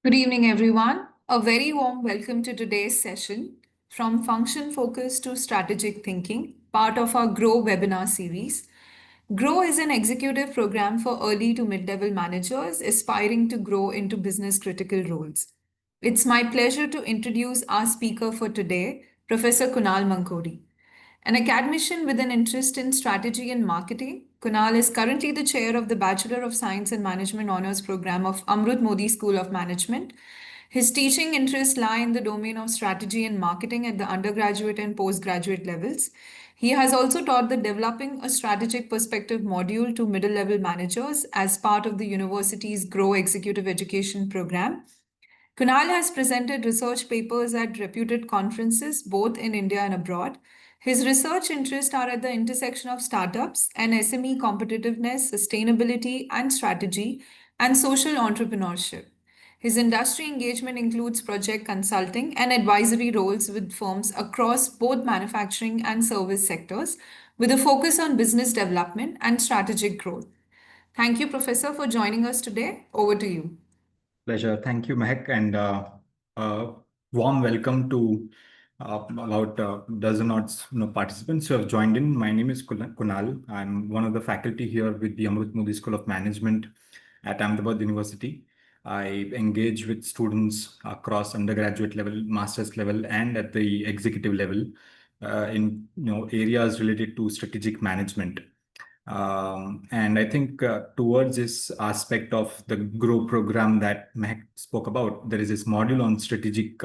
Good evening, everyone. A very warm welcome to today's session from function focus to strategic thinking, part of our GROW webinar series. GROW is an executive program for early to mid level managers aspiring to grow into business critical roles. It's my pleasure to introduce our speaker for today, Professor Kunal Mankodi. An academician with an interest in strategy and marketing, Kunal is currently the chair of the Bachelor of Science and Management Honours program of Amrut Modi School of Management. His teaching interests lie in the domain of strategy and marketing at the undergraduate and postgraduate levels. He has also taught the Developing a Strategic Perspective module to middle level managers as part of the university's GROW Executive Education program. Kunal has presented research papers at reputed conferences both in India and abroad. His research interests are at the intersection of startups and SME competitiveness, sustainability and strategy, and social entrepreneurship. His industry engagement includes project consulting and advisory roles with firms across both manufacturing and service sectors, with a focus on business development and strategic growth. Thank you, Professor, for joining us today. Over to you. Pleasure. Thank you, Mehak, and warm welcome to about dozen odd participants who have joined in. My name is Kunal. I'm one of the faculty here with the Amrut Modi School of Management at Ahmedabad University. I engage with students across undergraduate level, master's level, and at the executive level in areas related to strategic management. And I think towards this aspect of the GROW program that Mehak spoke about, there is this module on strategic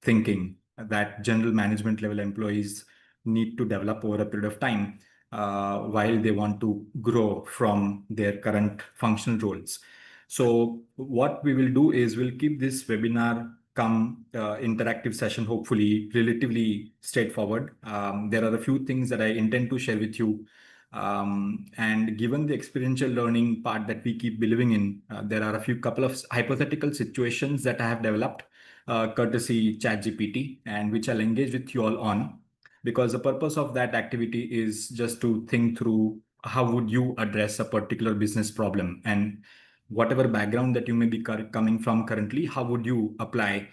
thinking that general management level employees need to develop over a period of time while they want to grow from their current functional roles. So what we will do is we'll keep this webinar come interactive session, hopefully relatively straightforward. There are a few things that I intend to share with you. And given the experiential learning part that we keep believing in, there are a couple of hypothetical situations that I have developed courtesy ChatGPT, and which I'll engage with you all on, because the purpose of that activity is just to think through how would you address a particular business problem, and whatever background that you may be coming from currently, how would you apply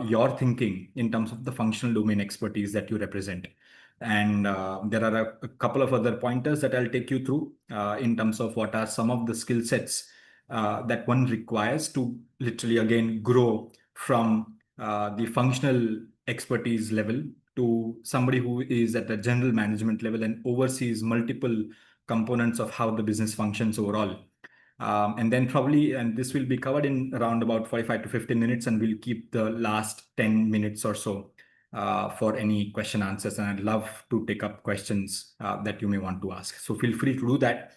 your thinking in terms of the functional domain expertise that you represent. And there are a couple of other pointers that I'll take you through in terms of what are some of the skill sets that one requires to literally, again, grow from the functional expertise level to somebody who is at the general management level and oversees multiple components of how the business functions overall. And then probably, and this will be covered in around about 45 to 15 minutes, and we'll keep the last 10 minutes or so for any question answers, and I'd love to take up questions that you may want to ask. So feel free to do that.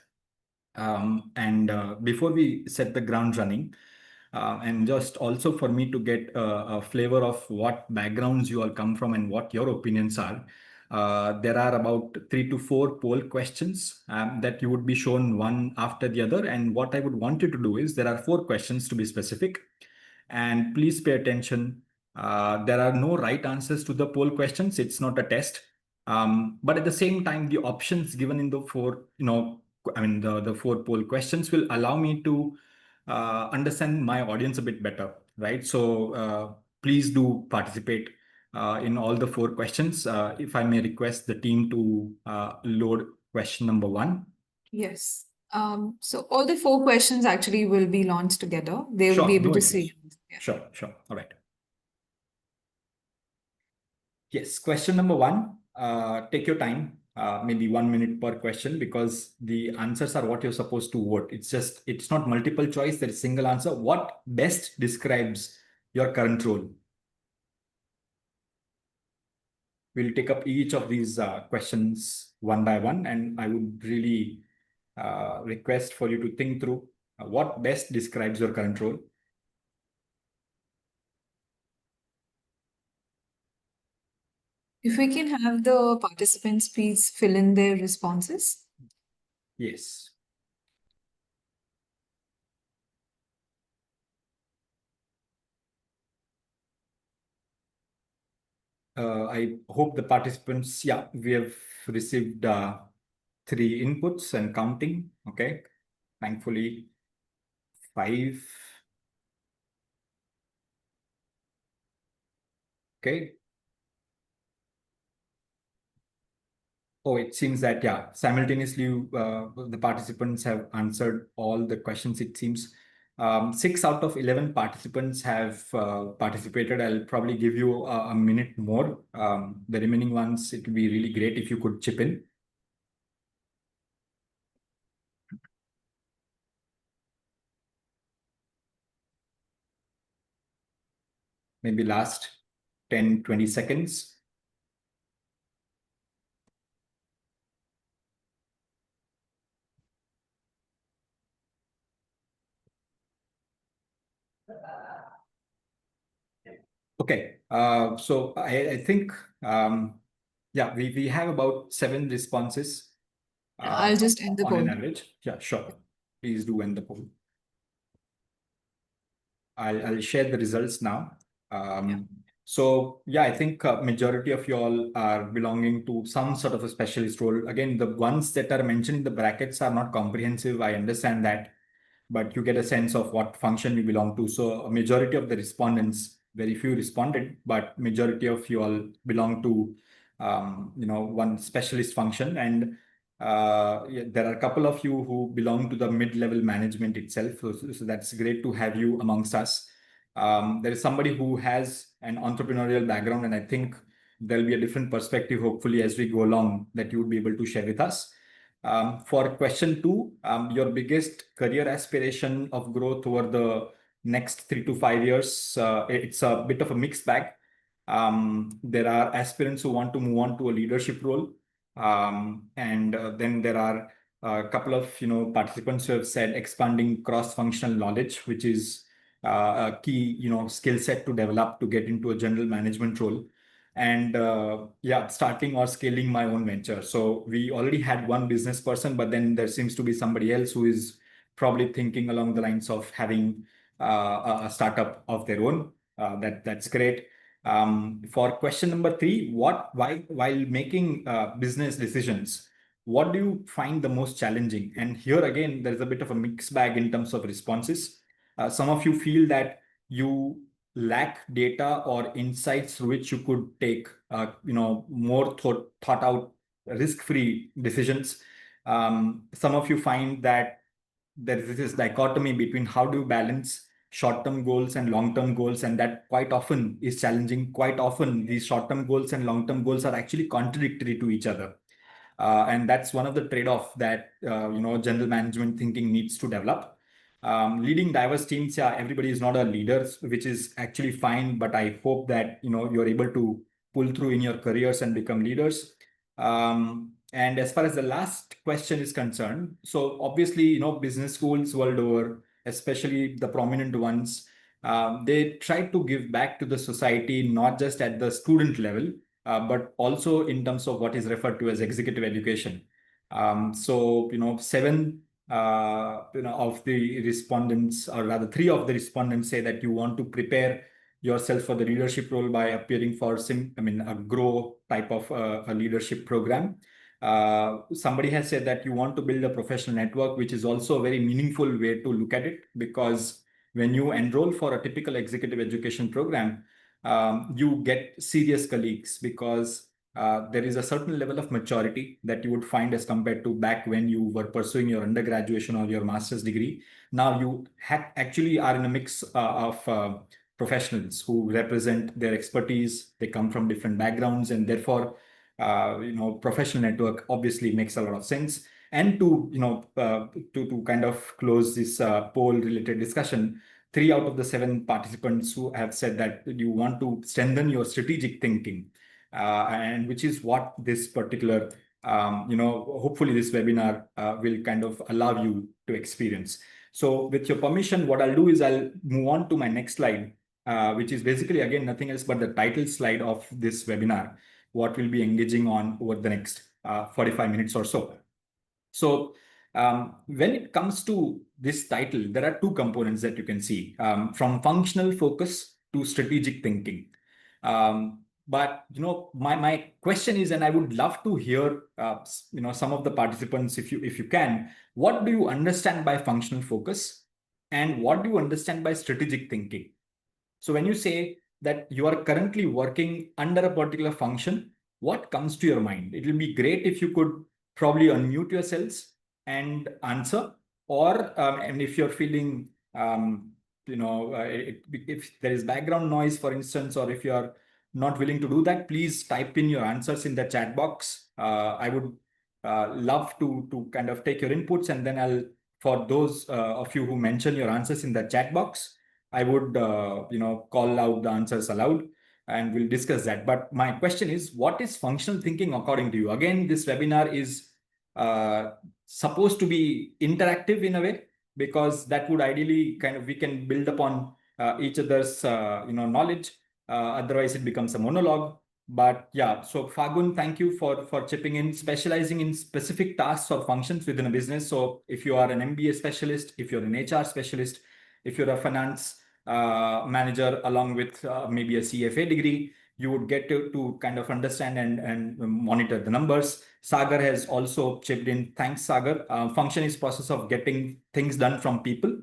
And before we set the ground running, and just also for me to get a flavor of what backgrounds you all come from and what your opinions are, there are about 3 to 4 poll questions that you would be shown one after the other. And what I would want you to do is there are 4 questions to be specific, and please pay attention. There are no right answers to the poll questions. It's not a test. But at the same time, the options given in the 4, the 4 poll questions will allow me to understand my audience a bit better, right? So please do participate in all the 4 questions. If I may request the team to load question number 1. Yes. So all the 4 questions actually will be launched together. They will Sure, be able no to issues. see. Yeah. Sure. All right. Yes, question number 1. Take your time, maybe 1 minute per question, because the answers are what you're supposed to vote. It's not multiple choice, there is single answer. What best describes your current role? We'll take up each of these questions one by one, and I would really request for you to think through what best describes your current role. If we can have the participants please fill in their responses. Yes. I hope the participants, yeah, we have received 3 inputs and counting. Okay, thankfully 5. Okay. Oh, it seems that, yeah, simultaneously, the participants have answered all the questions, it seems. 6 out of 11 participants have participated. I'll probably give you a minute more. The remaining ones, it would be really great if you could chip in. Maybe last 10, 20 seconds. Okay, so I think, yeah, we have about 7 responses I'll just end the on an poll. average. Yeah, sure. Please do end the poll. I'll share the results now. Yeah. So yeah, I think majority of you all are belonging to some sort of a specialist role. Again, the ones that are mentioned in the brackets are not comprehensive. I understand that, but you get a sense of what function you belong to. So a majority of the respondents, very few responded, but majority of you all belong to, one specialist function. And yeah, there are a couple of you who belong to the mid-level management itself. So that's great to have you amongst us. There is somebody who has an entrepreneurial background, and I think there'll be a different perspective, hopefully, as we go along, that you would be able to share with us. For question two, your biggest career aspiration of growth over the next 3 to 5 years, it's a bit of a mixed bag. There are aspirants who want to move on to a leadership role. And then there are a couple of participants who have said expanding cross-functional knowledge, which is a key skill set to develop to get into a general management role. And yeah, starting or scaling my own venture. So we already had one business person, but then there seems to be somebody else who is probably thinking along the lines of having a startup of their own. That's great. For question number three, while making business decisions, what do you find the most challenging? And here again, there's a bit of a mixed bag in terms of responses. Some of you feel that you lack data or insights through which you could take, more thought out, risk-free decisions. Some of you find that there is this dichotomy between how do you balance short-term goals and long-term goals, and that quite often is challenging. Quite often, these short-term goals and long-term goals are actually contradictory to each other. And that's one of the trade-off that general management thinking needs to develop. Leading diverse teams, yeah, everybody is not a leader, which is actually fine. But I hope that you're able to pull through in your careers and become leaders. And as far as the last question is concerned, so obviously business schools world over, especially the prominent ones, they try to give back to the society, not just at the student level, but also in terms of what is referred to as executive education. So, seven of the respondents, or rather three of the respondents, say that you want to prepare yourself for the leadership role by appearing for a grow type of a leadership program. Somebody has said that you want to build a professional network, which is also a very meaningful way to look at it, because when you enroll for a typical executive education program, you get serious colleagues, because there is a certain level of maturity that you would find as compared to back when you were pursuing your undergraduation or your master's degree. Now you actually are in a mix of professionals who represent their expertise. They come from different backgrounds, and therefore, professional network obviously makes a lot of sense. And to kind of close this poll related discussion, 3 out of the 7 participants who have said that you want to strengthen your strategic thinking, and which is what this particular, hopefully this webinar will kind of allow you to experience. So with your permission, what I'll do is I'll move on to my next slide, which is basically, again, nothing else but the title slide of this webinar, what we'll be engaging on over the next 45 minutes or so. So when it comes to this title, there are two components that you can see, from functional focus to strategic thinking. But my question is, and I would love to hear some of the participants, if you can, what do you understand by functional focus, and what do you understand by strategic thinking? So when you say that you are currently working under a particular function, what comes to your mind? It will be great if you could probably unmute yourselves and answer, or and if you're feeling if there is background noise, for instance, or if you are not willing to do that, please type in your answers in the chat box. I would love to kind of take your inputs, and then I'll, for those of you who mention your answers in the chat box, I would call out the answers aloud, and we'll discuss that. But my question is, what is functional thinking according to you? Again, this webinar is uh, supposed to be interactive in a way, because that would ideally kind of, we can build upon each other's knowledge. Otherwise, it becomes a monologue. But yeah, so Fagun, thank you for chipping in, specializing in specific tasks or functions within a business. So if you are an MBA specialist, if you're an HR specialist, if you're a finance manager along with maybe a CFA degree, you would get to kind of understand and monitor the numbers. Sagar has also chipped in. Thanks, Sagar. Function is process of getting things done from people.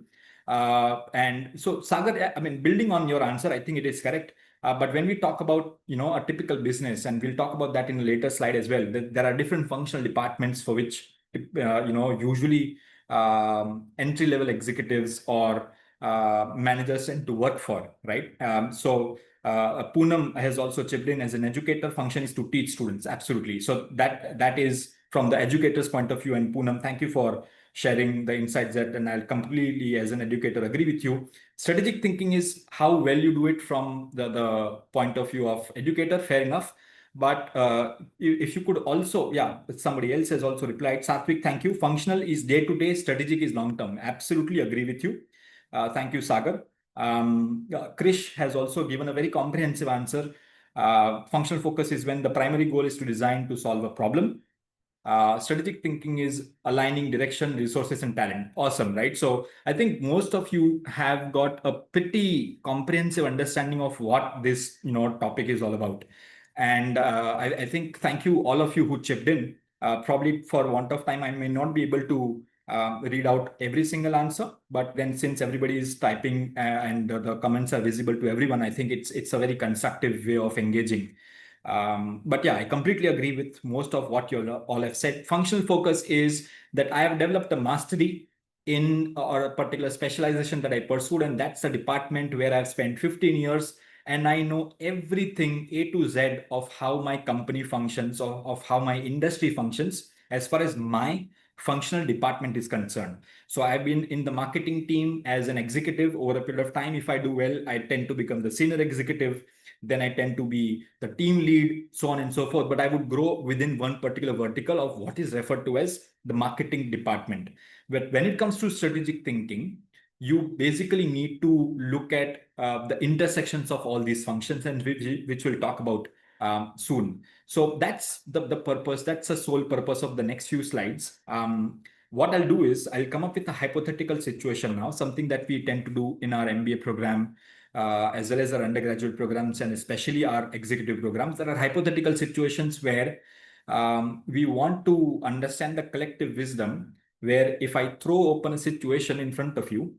And so, Sagar, I mean, building on your answer, I think it is correct. But when we talk about a typical business, and we'll talk about that in a later slide as well, there are different functional departments for which usually entry level executives or managers tend to work for, right? Poonam has also chipped in. As an educator, function is to teach students. Absolutely. So that is from the educator's point of view. And Poonam, thank you for sharing the insights that, and I'll completely, as an educator, agree with you. Strategic thinking is how well you do it from the point of view of educator. Fair enough. But if you could also, yeah, somebody else has also replied. Satvik, thank you. Functional is day to day, strategic is long term. Absolutely agree with you. Thank you, Sagar. Krish has also given a very comprehensive answer. Functional focus is when the primary goal is to design to solve a problem. Strategic thinking is aligning direction, resources, and talent. Awesome, right? So I think most of you have got a pretty comprehensive understanding of what this topic is all about. And I think thank you all of you who chipped in. Probably for want of time, I may not be able to read out every single answer, but then since everybody is typing and the comments are visible to everyone, I think it's a very constructive way of engaging. But yeah, I completely agree with most of what you all have said. Functional focus is that I have developed a mastery in or a particular specialization that I pursued, and that's the department where I've spent 15 years, and I know everything A to Z of how my company functions, of how my industry functions as far as my functional department is concerned. So I've been in the marketing team as an executive over a period of time. If I do well, I tend to become the senior executive, then I tend to be the team lead, so on and so forth. But I would grow within one particular vertical of what is referred to as the marketing department. But when it comes to strategic thinking, you basically need to look at the intersections of all these functions, and which we'll talk about soon. So that's the purpose. That's the sole purpose of the next few slides. What I'll do is I'll come up with a hypothetical situation now, something that we tend to do in our MBA program, as well as our undergraduate programs, and especially our executive programs. There are hypothetical situations where we want to understand the collective wisdom, where if I throw open a situation in front of you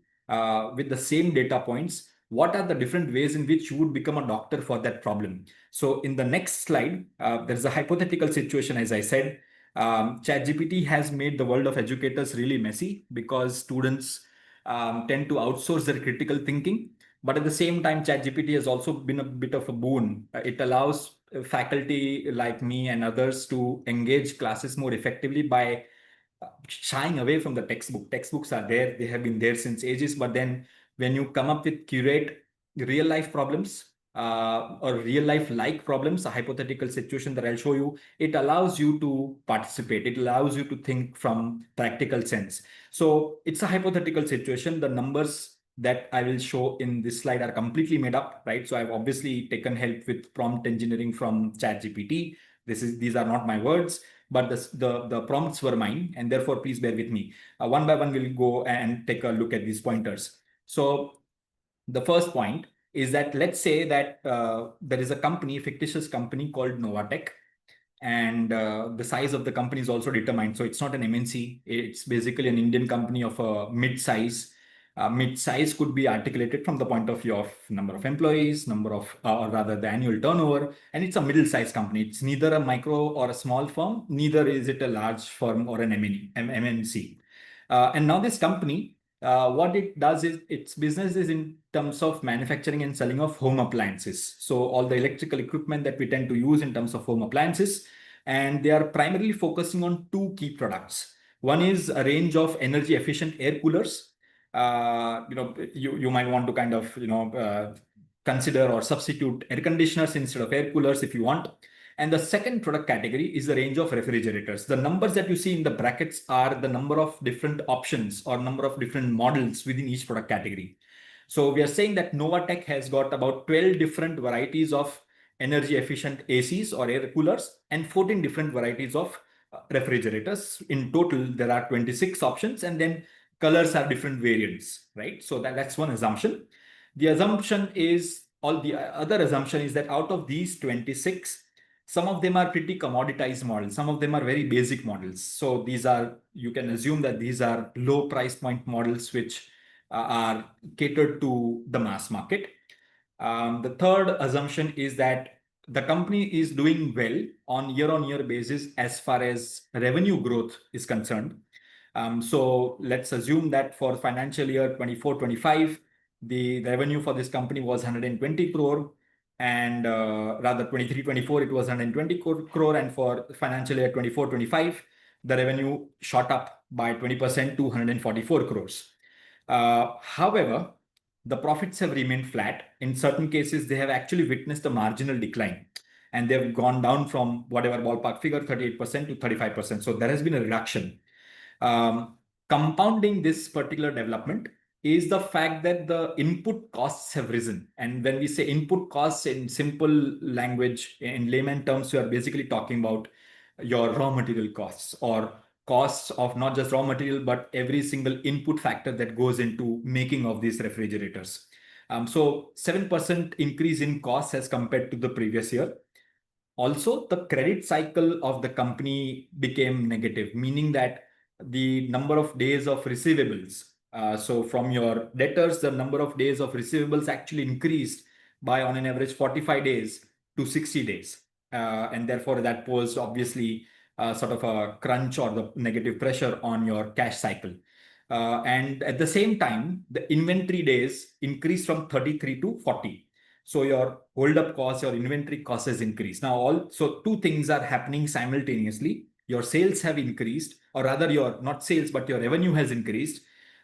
with the same data points, what are the different ways in which you would become a doctor for that problem? So in the next slide, there's a hypothetical situation, as I said. ChatGPT has made the world of educators really messy because students tend to outsource their critical thinking. But at the same time, ChatGPT has also been a bit of a boon. It allows faculty like me and others to engage classes more effectively by shying away from the textbook. Textbooks are there, they have been there since ages. But then when you come up with curate real life problems, or real life like problems, a hypothetical situation that I'll show you, it allows you to participate. It allows you to think from practical sense. So it's a hypothetical situation. The numbers that I will show in this slide are completely made up, right? So I've obviously taken help with prompt engineering from ChatGPT. These are not my words, but the prompts were mine, and therefore please bear with me. One by one, we'll go and take a look at these pointers. So the first point is that let's say that there is a company, fictitious company called Novatech, and the size of the company is also determined. So it's not an MNC, it's basically an Indian company of a mid size. Mid-size could be articulated from the point of view of number of employees, or rather the annual turnover, and it's a middle-sized company. It's neither a micro or a small firm, neither is it a large firm or an MNC. And now this company, what it does is its business is in terms of manufacturing and selling of home appliances. So all the electrical equipment that we tend to use in terms of home appliances, and they are primarily focusing on two key products. One is a range of energy efficient air coolers. You might want to kind of consider or substitute air conditioners instead of air coolers if you want. And the second product category is the range of refrigerators. The numbers that you see in the brackets are the number of different options or number of different models within each product category. So we are saying that Novatech has got about 12 different varieties of energy efficient ACs or air coolers and 14 different varieties of refrigerators. In total, there are 26 options, and then colors are different variants, right? So that's one assumption. The assumption is, all the other assumption is that out of these 26, some of them are pretty commoditized models. Some of them are very basic models. So you can assume that these are low price point models which are catered to the mass market. The third assumption is that the company is doing well on year-on-year basis as far as revenue growth is concerned. So let's assume that for financial year 24-25, the revenue for this company was 120 crore, and rather 23-24 it was 120 crore, and for financial year 24-25 the revenue shot up by 20% to 144 crores. However, the profits have remained flat. In certain cases, they have actually witnessed a marginal decline, and they've gone down from whatever ballpark figure, 38% to 35%. So there has been a reduction. Compounding this particular development is the fact that the input costs have risen. And when we say input costs in simple language, in layman terms, we are basically talking about your raw material costs, or costs of not just raw material, but every single input factor that goes into making of these refrigerators. So 7% increase in costs as compared to the previous year. Also, the credit cycle of the company became negative, meaning that the number of days of receivables, so from your debtors, the number of days of receivables actually increased by on an average 45 days to 60 days. And therefore, that posed obviously sort of a crunch or the negative pressure on your cash cycle. And at the same time, the inventory days increased from 33 to 40. So your hold up cost, your inventory cost has increased. Now, so two things are happening simultaneously. Your sales have increased, or rather your not sales, but your revenue has increased.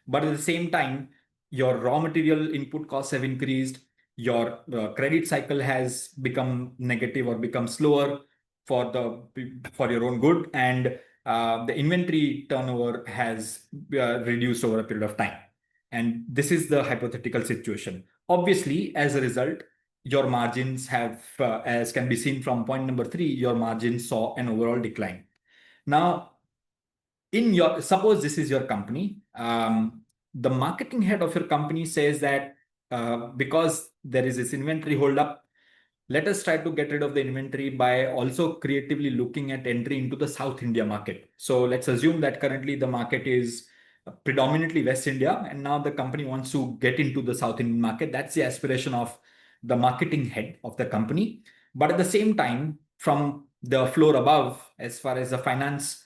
But at the same time, your raw material input costs have increased. Your credit cycle has become negative or become slower for your own good, and the inventory turnover has reduced over a period of time. And this is the hypothetical situation. Obviously, as a result, your margins have, as can be seen from point number 3, your margins saw an overall decline. Now, suppose this is your company, the marketing head of your company says that because there is this inventory holdup, let us try to get rid of the inventory by also creatively looking at entry into the South India market. So let's assume that currently the market is predominantly West India, and now the company wants to get into the South Indian market. That's the aspiration of the marketing head of the company. But at the same time, from the floor above, as far as the finance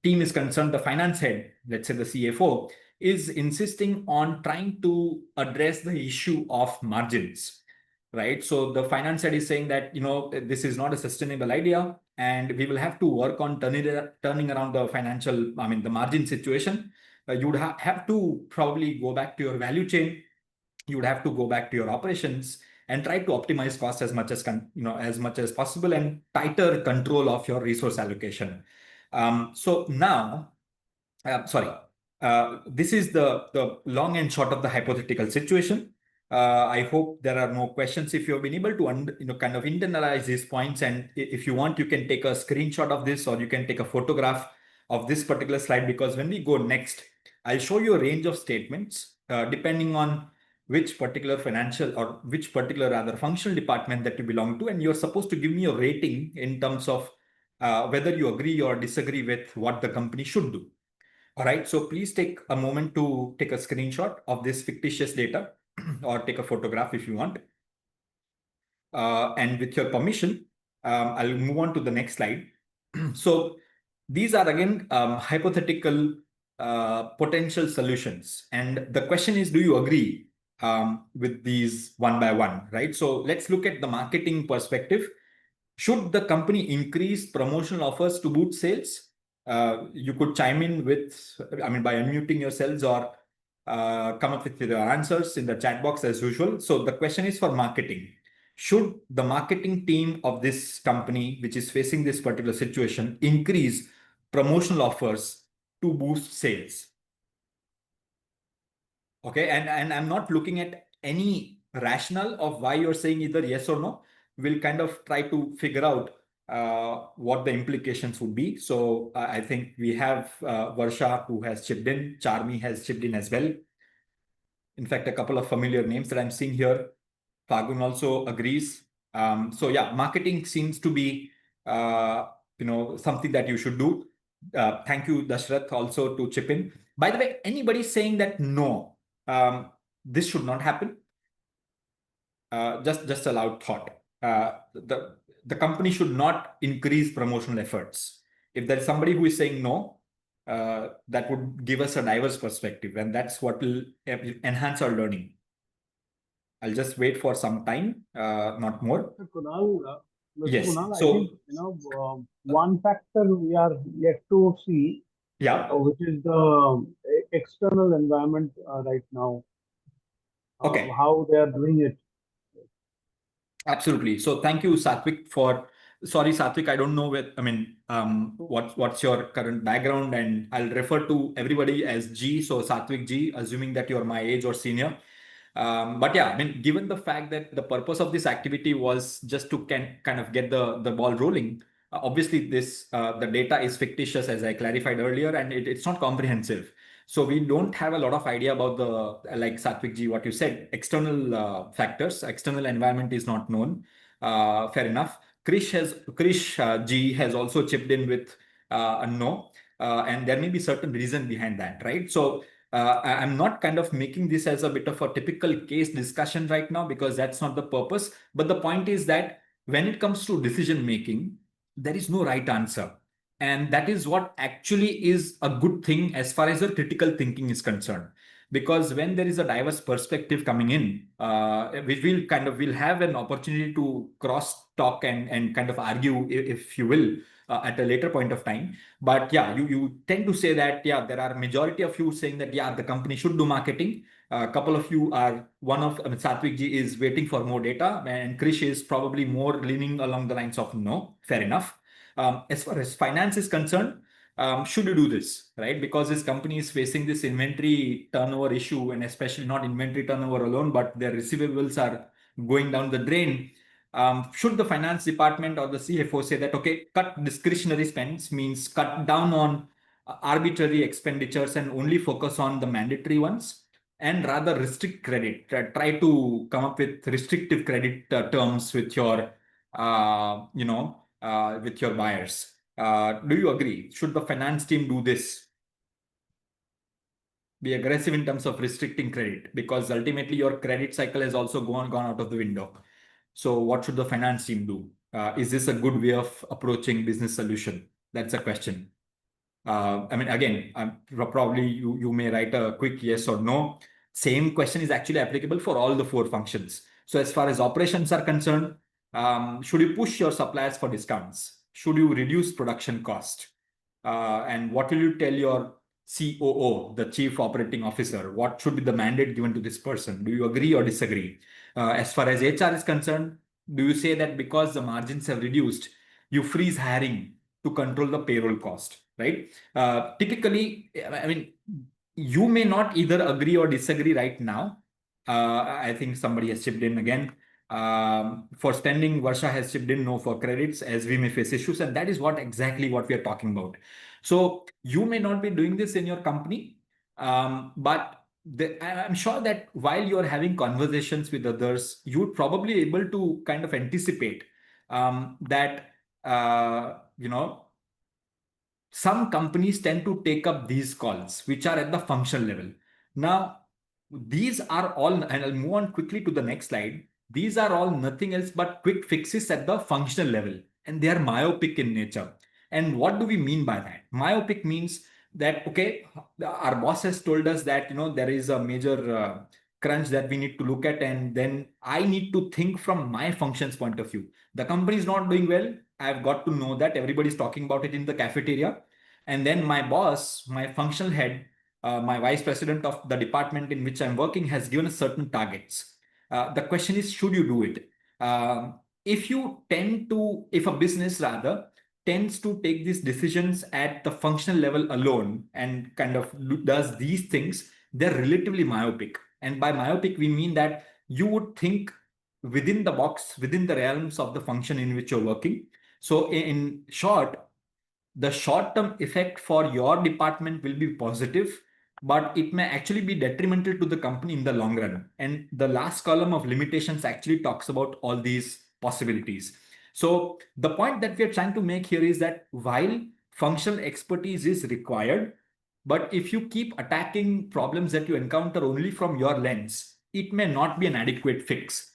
team is concerned, the finance head, let's say the CFO, is insisting on trying to address the issue of margins, right? So the finance head is saying that, this is not a sustainable idea, and we will have to work on turning around the margin situation. You would have to probably go back to your value chain. You would have to go back to your operations and try to optimize costs as much as possible, and tighter control of your resource allocation. So now, sorry, this is the long and short of the hypothetical situation. I hope there are no questions. If you've been able to kind of internalize these points, and if you want, you can take a screenshot of this, or you can take a photograph of this particular slide, because when we go next, I'll show you a range of statements depending on which particular financial or which particular rather functional department that you belong to, and you're supposed to give me a rating in terms of whether you agree or disagree with what the company should do. All right, so please take a moment to take a screenshot of this fictitious data or take a photograph if you want. And with your permission, I'll move on to the next slide. So these are again hypothetical potential solutions. And the question is, do you agree with these one by one, right? So let's look at the marketing perspective. Should the company increase promotional offers to boost sales? You could chime in with, I mean, by unmuting yourselves or come up with your answers in the chat box as usual. So the question is for marketing. Should the marketing team of this company, which is facing this particular situation, increase promotional offers to boost sales? Okay, and I'm not looking at any rationale of why you're saying either yes or no. We'll kind of try to figure out what the implications would be. So I think we have Varsha who has chipped in, Charmi has chipped in as well. In fact, a couple of familiar names that I'm seeing here. Fagun also agrees. So yeah, marketing seems to be something that you should do. Thank you, Dashrath, also to chip in. By the way, anybody saying that no, this should not happen? Just a loud thought. The company should not increase promotional efforts. If there's somebody who is saying no, that would give us a diverse perspective, and that's what will enhance our learning. I'll just wait for some time, not more. Mr. Kunal, Yes. I think So, one factor we are yet to see, yeah. which is the external environment right now, Okay. how they are doing it. Absolutely. So thank you, Satvik, for sorry, Satvik, I don't know what's your current background, and I'll refer to everybody as G. So Satvik G, assuming that you're my age or senior. But yeah, I mean, given the fact that the purpose of this activity was just to kind of get the ball rolling, obviously this the data is fictitious, as I clarified earlier, and it's not comprehensive. So we don't have a lot of idea about the, like Satvik ji, what you said, external factors, external environment is not known. Fair enough. Krish ji has also chipped in with a no, and there may be certain reason behind that, right? So I'm not kind of making this as a bit of a typical case discussion right now because that's not the purpose. But the point is that when it comes to decision making, there is no right answer. And that is what actually is a good thing as far as your critical thinking is concerned. Because when there is a diverse perspective coming in, which will have an opportunity to cross talk and kind of argue, if you will, at a later point of time. But yeah, you tend to say that, yeah, there are majority of you saying that, yeah, the company should do marketing. A couple of you are I mean, Satvik ji is waiting for more data, and Krish is probably more leaning along the lines of no, fair enough. As far as finance is concerned, should you do this, right? Because this company is facing this inventory turnover issue, and especially not inventory turnover alone, but their receivables are going down the drain. Should the finance department or the CFO say that, okay, cut discretionary spends, means cut down on arbitrary expenditures and only focus on the mandatory ones, and rather restrict credit, try to come up with restrictive credit terms with your, with your buyers. Do you agree? Should the finance team do this? Be aggressive in terms of restricting credit, because ultimately your credit cycle has also gone out of the window. So what should the finance team do? Is this a good way of approaching business solution? That's a question. I mean, again, probably you may write a quick yes or no. Same question is actually applicable for all the four functions. So as far as operations are concerned, should you push your suppliers for discounts? Should you reduce production cost? And what will you tell your COO, the Chief Operating Officer? What should be the mandate given to this person? Do you agree or disagree? As far as HR is concerned, do you say that because the margins have reduced, you freeze hiring to control the payroll cost, right? Typically, I mean, you may not either agree or disagree right now. I think somebody has chipped in again. For spending, Varsha has chipped in no for credits, as we may face issues, and that is exactly what we are talking about. So you may not be doing this in your company, but I'm sure that while you're having conversations with others, you would probably be able to kind of anticipate that you know some companies tend to take up these calls, which are at the functional level. Now, these are all, and I'll move on quickly to the next slide. These are all nothing else but quick fixes at the functional level, and they are myopic in nature. And what do we mean by that? Myopic means that, okay, our boss has told us that, there is a major crunch that we need to look at, and then I need to think from my functions point of view. The company is not doing well. I've got to know that everybody's talking about it in the cafeteria. And then my boss, my functional head, my vice president of the department in which I'm working has given us certain targets. The question is, should you do it? If a business rather tends to take these decisions at the functional level alone and kind of does these things, they're relatively myopic. And by myopic, we mean that you would think within the box, within the realms of the function in which you're working. So, in short, the short term effect for your department will be positive, but it may actually be detrimental to the company in the long run. And the last column of limitations actually talks about all these possibilities. So, the point that we are trying to make here is that while functional expertise is required, but if you keep attacking problems that you encounter only from your lens, it may not be an adequate fix,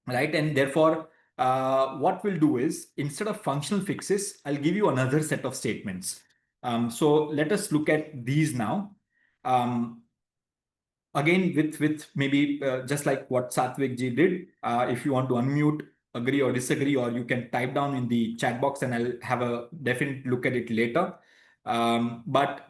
right? And therefore, what we'll do is, instead of functional fixes, I'll give you another set of statements. So let us look at these now. Again, with maybe just like what Satvik ji did, if you want to unmute, agree or disagree, or you can type down in the chat box and I'll have a definite look at it later. But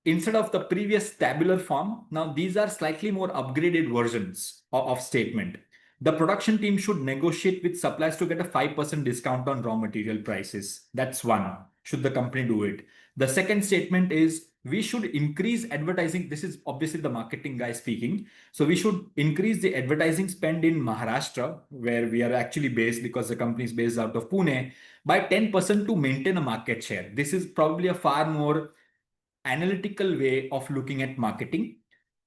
instead of the previous tabular form, now these are slightly more upgraded versions of statement. The production team should negotiate with suppliers to get a 5% discount on raw material prices. That's one. Should the company do it? The second statement is, we should increase advertising. This is obviously the marketing guy speaking. So we should increase the advertising spend in Maharashtra, where we are actually based because the company is based out of Pune, by 10% to maintain a market share. This is probably a far more analytical way of looking at marketing.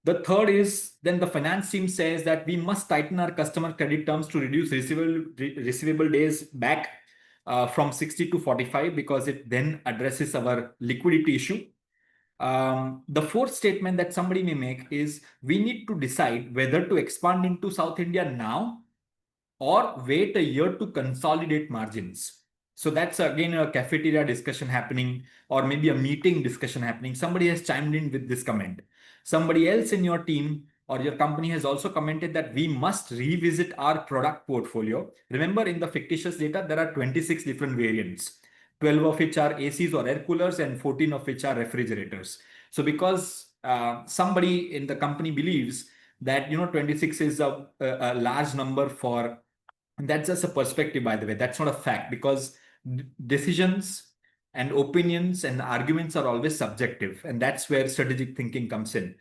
The third is, then the finance team says that we must tighten our customer credit terms to reduce receivable days back from 60 to 45, because it then addresses our liquidity issue. The fourth statement that somebody may make is, we need to decide whether to expand into South India now or wait a year to consolidate margins. So that's again a cafeteria discussion happening, or maybe a meeting discussion happening. Somebody has chimed in with this comment. Somebody else in your team or your company has also commented that we must revisit our product portfolio. Remember, in the fictitious data, there are 26 different variants, 12 of which are ACs or air coolers, and 14 of which are refrigerators. So because somebody in the company believes that 26 is a large number for, and that's just a perspective, by the way. That's not a fact, because decisions and opinions and arguments are always subjective. And that's where strategic thinking comes in.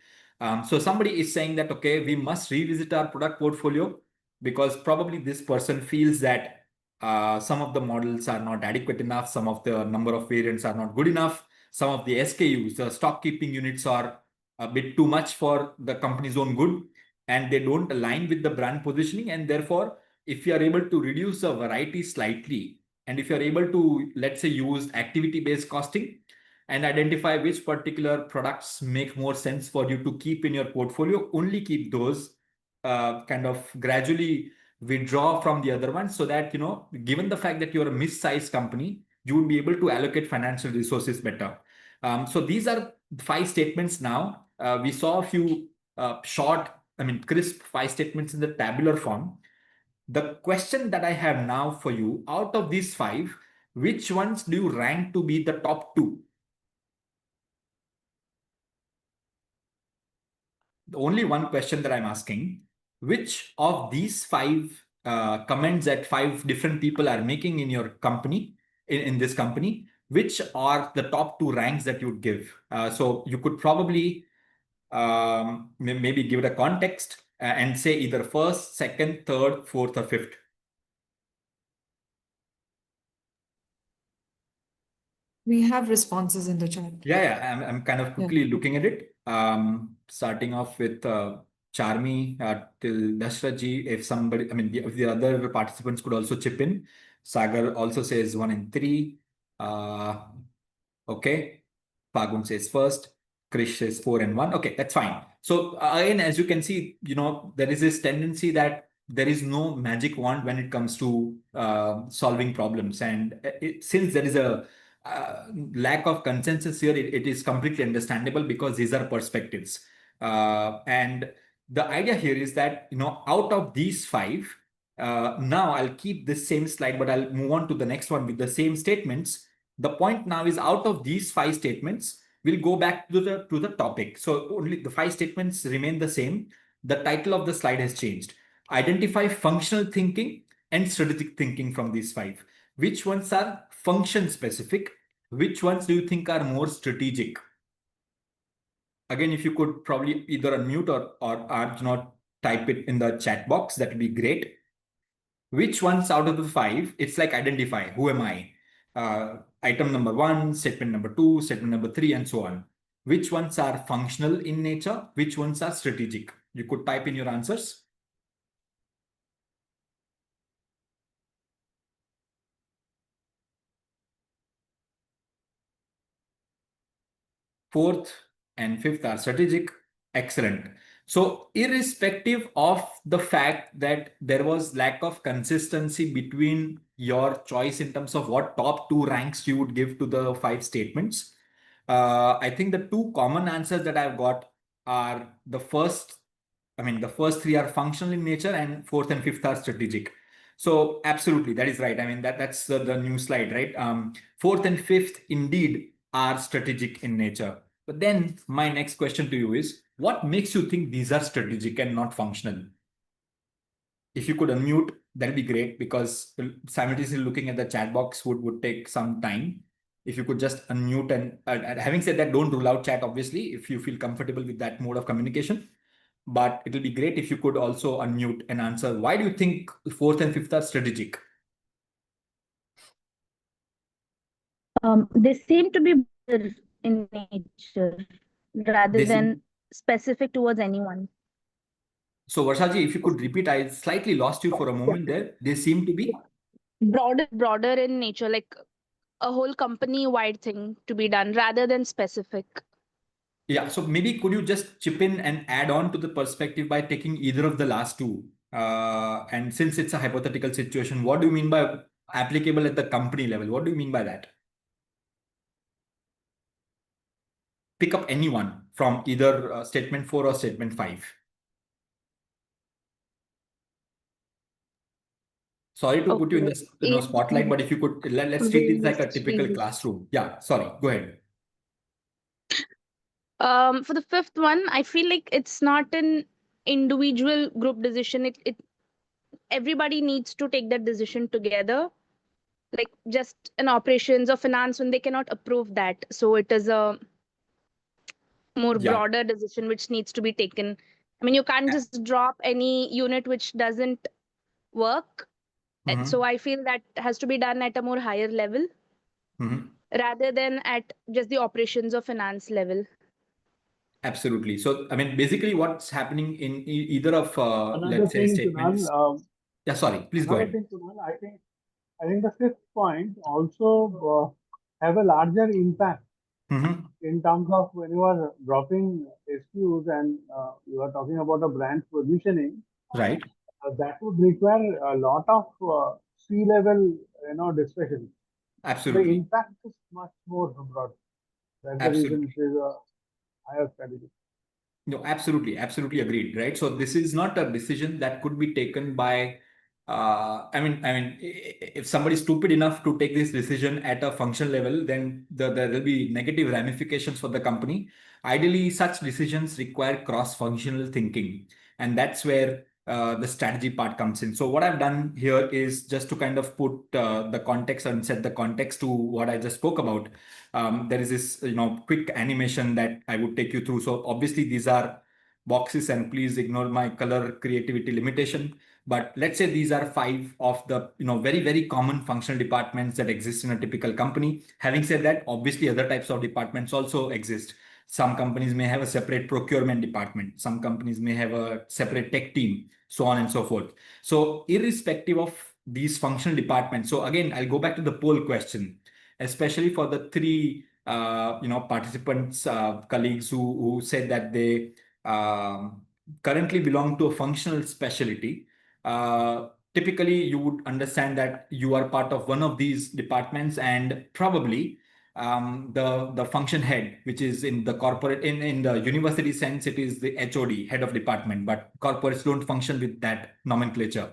So somebody is saying that, okay, we must revisit our product portfolio because probably this person feels that some of the models are not adequate enough. Some of the number of variants are not good enough. Some of the SKUs, the stock keeping units, are a bit too much for the company's own good, and they don't align with the brand positioning. And therefore, if you are able to reduce the variety slightly, and if you're able to, let's say, use activity-based costing and identify which particular products make more sense for you to keep in your portfolio, only keep those, kind of gradually withdraw from the other ones, so that, given the fact that you're a mid-sized company, you would be able to allocate financial resources better. So these are 5 statements now. We saw a few crisp 5 statements in the tabular form. The question that I have now for you, out of these 5, which ones do you rank to be the top 2? The only one question that I'm asking, which of these 5 comments that 5 different people are making in your company, in this company, which are the top 2 ranks that you would give? So you could probably maybe give it a context and say either first, second, third, fourth, or fifth. We have responses in the chat. Yeah, I'm kind of quickly looking at it. Starting off with Charmi till Dashraji. If somebody, if the other participants could also chip in. Sagar also says 1 and 3. Okay. Fagun says first. Krish says 4 and 1. Okay, that's fine. So again, as you can see, there is this tendency that there is no magic wand when it comes to solving problems. And since there is a lack of consensus here, it is completely understandable because these are perspectives. And the idea here is that, out of these five, now I'll keep this same slide, but I'll move on to the next one with the same statements. The point now is out of these five statements, we'll go back to the topic. So only the five statements remain the same. The title of the slide has changed. Identify functional thinking and strategic thinking from these five. Which ones are function specific? Which ones do you think are more strategic? Again, if you could probably either unmute or not type it in the chat box, that would be great. Which ones out of the five, it's like identify, who am I? Item number 1, statement number 2, statement number 3, and so on. Which ones are functional in nature? Which ones are strategic? You could type in your answers. Fourth and fifth are strategic. Excellent. So irrespective of the fact that there was lack of consistency between your choice in terms of what top two ranks you would give to the five statements, I think the two common answers that I've got are the first three are functional in nature and fourth and fifth are strategic. So absolutely, that is right. I mean, that's the new slide, right? Fourth and fifth indeed are strategic in nature. But then my next question to you is, what makes you think these are strategic and not functional? If you could unmute, that'd be great, because simultaneously looking at the chat box would take some time. If you could just unmute and having said that, don't rule out chat, obviously, if you feel comfortable with that mode of communication. But it'll be great if you could also unmute and answer. Why do you think fourth and fifth are strategic? They seem to be better in nature rather They than seem... specific towards anyone. So Varshaji, if you could repeat, I slightly lost you for a moment there. They seem to be Broader in nature, like a whole company wide thing to be done rather than specific. Yeah, so maybe could you just chip in and add on to the perspective by taking either of the last two? And since it's a hypothetical situation, what do you mean by applicable at the company level? What do you mean by that? Pick up anyone from either statement 4 or statement 5. Sorry to put you in the spotlight, but if you could, let's treat it like a typical classroom. Yeah, sorry, go ahead. For the fifth one, I feel like it's not an individual group decision. It everybody needs to take that decision together. Like just an operations or finance when they cannot approve that. So it is a more broader decision which needs to be taken. I mean, you can't just drop any unit which doesn't work. So I feel that has to be done at a more higher level rather than at just the operations or finance level. Absolutely. So, I mean, basically what's happening in either of, let's say, statements. Yeah, sorry, please go ahead. Kunal, I think the fifth point also have a larger impact in terms of when you are dropping SKUs and you are talking about a brand positioning. Right. That would require a lot of C-level, discussion. Absolutely. The impact is much more broad. That's the reason it is a higher strategy. No, absolutely agreed, right? So this is not a decision that could be taken by, if somebody's stupid enough to take this decision at a functional level, then there will be negative ramifications for the company. Ideally, such decisions require cross-functional thinking, and that's where the strategy part comes in. So what I've done here is just to kind of put the context and set the context to what I just spoke about. There is this, quick animation that I would take you through. So obviously these are boxes, and please ignore my color creativity limitation. But let's say these are five of the, very, very common functional departments that exist in a typical company. Having said that, obviously other types of departments also exist. Some companies may have a separate procurement department. Some companies may have a separate tech team, so on and so forth. So irrespective of these functional departments. So again, I'll go back to the poll question, especially for the three participants, colleagues who said that they currently belong to a functional specialty. Typically, you would understand that you are part of one of these departments, and probably the function head, which is in the corporate, in the university sense, it is the HOD, head of department, but corporates don't function with that nomenclature.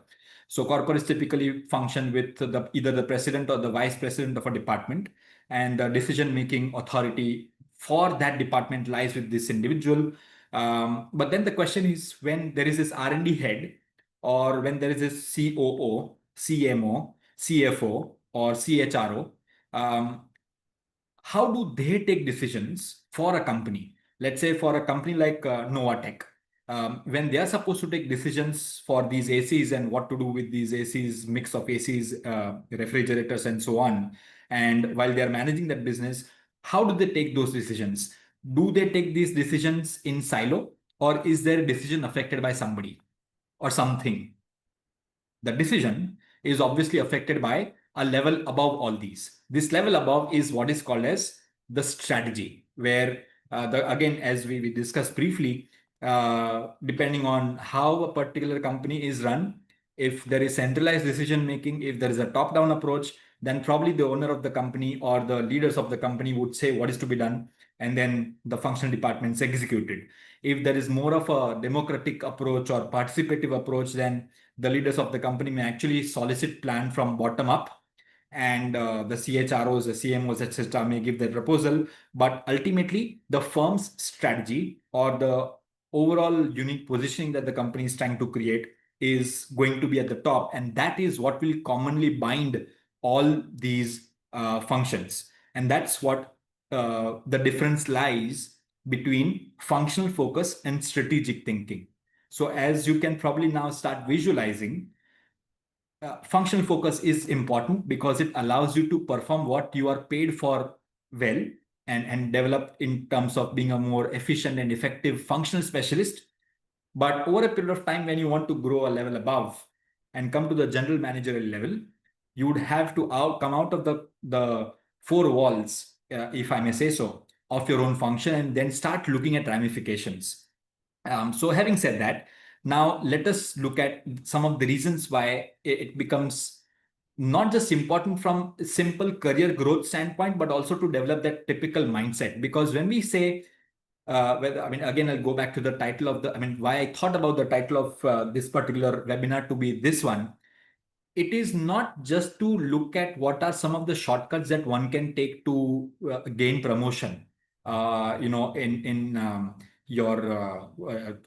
So corporates typically function with either the president or the vice president of a department, and the decision-making authority for that department lies with this individual. But then the question is, when there is this R&D head, or when there is this COO, CMO, CFO, or CHRO, how do they take decisions for a company? Let's say for a company like Novatech, when they are supposed to take decisions for these ACs and what to do with these ACs, mix of ACs, refrigerators, and so on. And while they are managing that business, how do they take those decisions? Do they take these decisions in silo, or is their decision affected by somebody or something? The decision is obviously affected by a level above all these. This level above is what is called as the strategy, where again, as we discussed briefly, depending on how a particular company is run, if there is centralized decision making, if there is a top-down approach, then probably the owner of the company or the leaders of the company would say what is to be done, and then the functional departments execute it. If there is more of a democratic approach or participative approach, then the leaders of the company may actually solicit plan from bottom up, and the CHROs, the CMOs, etc., may give their proposal. But ultimately, the firm's strategy or the overall unique positioning that the company is trying to create is going to be at the top, and that is what will commonly bind all these functions. And that's what the difference lies between functional focus and strategic thinking. So as you can probably now start visualizing, functional focus is important because it allows you to perform what you are paid for well, and develop in terms of being a more efficient and effective functional specialist. But over a period of time, when you want to grow a level above and come to the general managerial level, you would have to come out of the four walls, if I may say so, of your own function, and then start looking at ramifications. So having said that, now let us look at some of the reasons why it becomes not just important from a simple career growth standpoint, but also to develop that typical mindset. Because when we say, whether, I mean, again, I'll go back to the title of why I thought about the title of this particular webinar to be this one. It is not just to look at what are some of the shortcuts that one can take to gain promotion, in your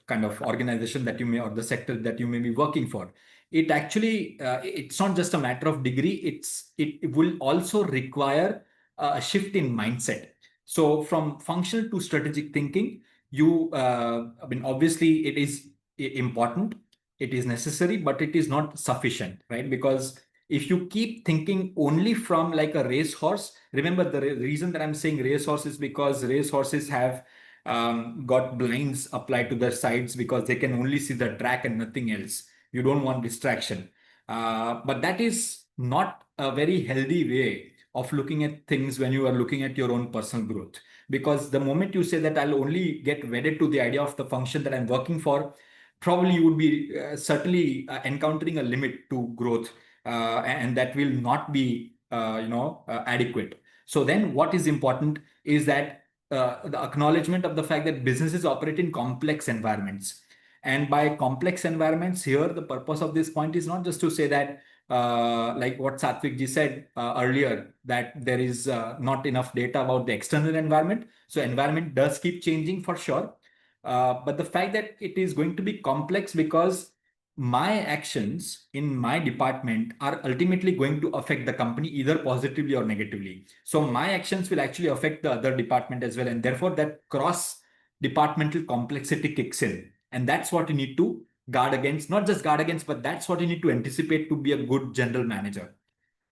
kind of organization that you may, or the sector that you may be working for. It actually, it's not just a matter of degree. It will also require a shift in mindset. So from functional to strategic thinking, obviously it is important, it is necessary, but it is not sufficient, right? Because if you keep thinking only from like a racehorse, remember the reason that I'm saying racehorse is because racehorses have got blinds applied to their sides because they can only see the track and nothing else. You don't want distraction. But that is not a very healthy way of looking at things when you are looking at your own personal growth. Because the moment you say that I'll only get wedded to the idea of the function that I'm working for, probably you would be certainly encountering a limit to growth, and that will not be adequate. So then what is important is that the acknowledgement of the fact that businesses operate in complex environments. And by complex environments here, the purpose of this point is not just to say that, like what Satvik ji said earlier, that there is not enough data about the external environment. So environment does keep changing for sure. But the fact that it is going to be complex because my actions in my department are ultimately going to affect the company either positively or negatively. So my actions will actually affect the other department as well. And therefore that cross departmental complexity kicks in. And that's what you need to guard against, not just guard against, but that's what you need to anticipate to be a good general manager.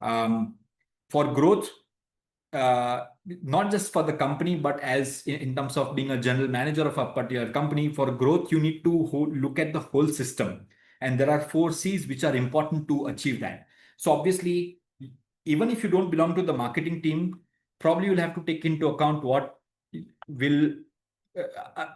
For growth, not just for the company, but as in terms of being a general manager of a particular company, for growth, you need to look at the whole system. And there are 4 C's which are important to achieve that. So obviously, even if you don't belong to the marketing team, probably you'll have to take into account what will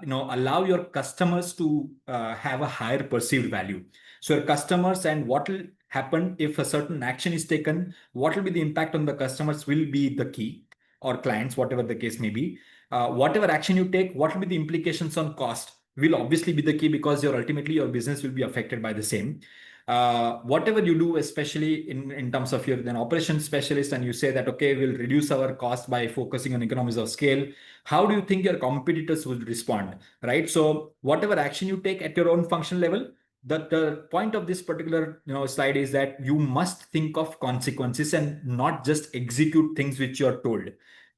allow your customers to have a higher perceived value. So your customers, and what will happen if a certain action is taken, what will be the impact on the customers will be the key, or clients, whatever the case may be. Whatever action you take, what will be the implications on cost will obviously be the key, because ultimately your business will be affected by the same. Whatever you do, especially in terms of you're an operations specialist and you say that, okay, we'll reduce our cost by focusing on economies of scale, how do you think your competitors will respond, right? So whatever action you take at your own function level, the point of this particular slide is that you must think of consequences and not just execute things which you're told.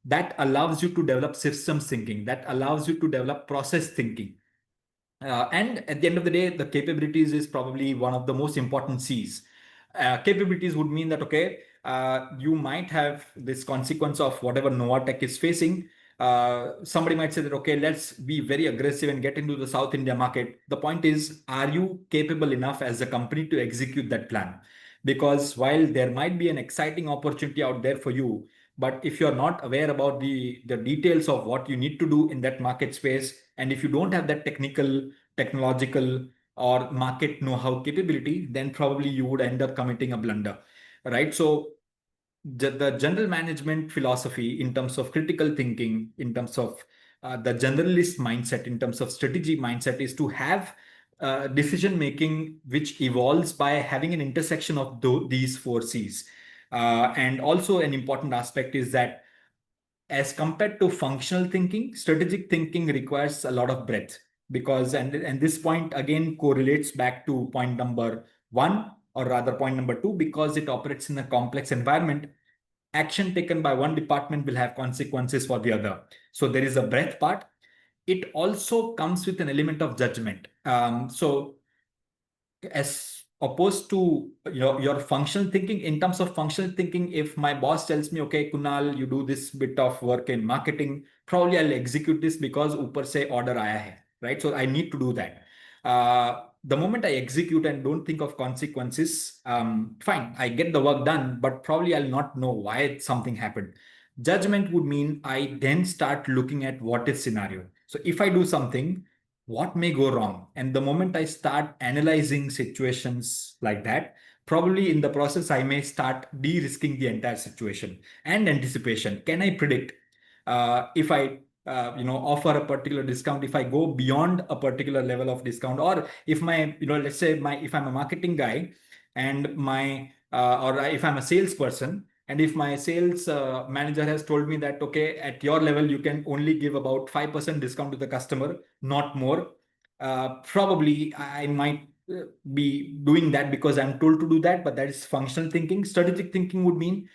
That allows you to develop systems thinking, that allows you to develop process thinking. And at the end of the day, the capabilities is probably one of the most important C's. Capabilities would mean that, okay, you might have this consequence of whatever Novatech is facing. Somebody might say that, okay, let's be very aggressive and get into the South India market. The point is, are you capable enough as a company to execute that plan? Because while there might be an exciting opportunity out there for you, but if you're not aware about the details of what you need to do in that market space, and if you don't have that technological, or market know-how capability, then probably you would end up committing a blunder, right? So the general management philosophy in terms of critical thinking, in terms of the generalist mindset, in terms of strategy mindset, is to have decision making which evolves by having an intersection of these four C's. And also an important aspect is that, as compared to functional thinking, strategic thinking requires a lot of breadth, because and this point again correlates back to point number one, or rather point number two, because it operates in a complex environment. Action taken by one department will have consequences for the other. So there is a breadth part. It also comes with an element of judgment. So as opposed to your functional thinking, in terms of functional thinking, if my boss tells me, okay, Kunal, you do this bit of work in marketing, probably I'll execute this because upar se order aaya hai, right? So I need to do that. The moment I execute and don't think of consequences, fine, I get the work done, but probably I'll not know why something happened. Judgment would mean I then start looking at what if scenario. So if I do something, what may go wrong? And the moment I start analyzing situations like that, probably in the process, I may start de-risking the entire situation. And anticipation. Can I predict if I offer a particular discount, if I go beyond a particular level of discount, or if my, let's say if I'm a marketing guy and or if I'm a salesperson, and if my sales manager has told me that, okay, at your level, you can only give about 5% discount to the customer, not more. Probably I might be doing that because I'm told to do that, but that is functional thinking. Strategic thinking would mean,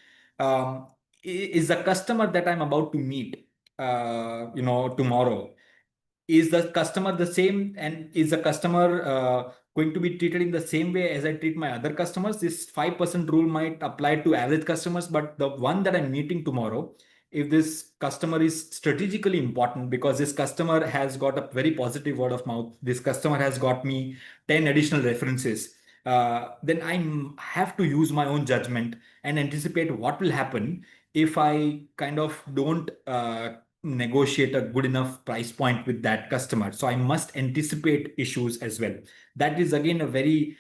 is the customer that I'm about to meet, tomorrow, is the customer the same, and is the customer going to be treated in the same way as I treat my other customers? This 5% rule might apply to average customers, but the one that I'm meeting tomorrow, if this customer is strategically important because this customer has got a very positive word of mouth, this customer has got me 10 additional references, then I have to use my own judgment and anticipate what will happen if I kind of don't negotiate a good enough price point with that customer. So I must anticipate issues as well. That is again a very,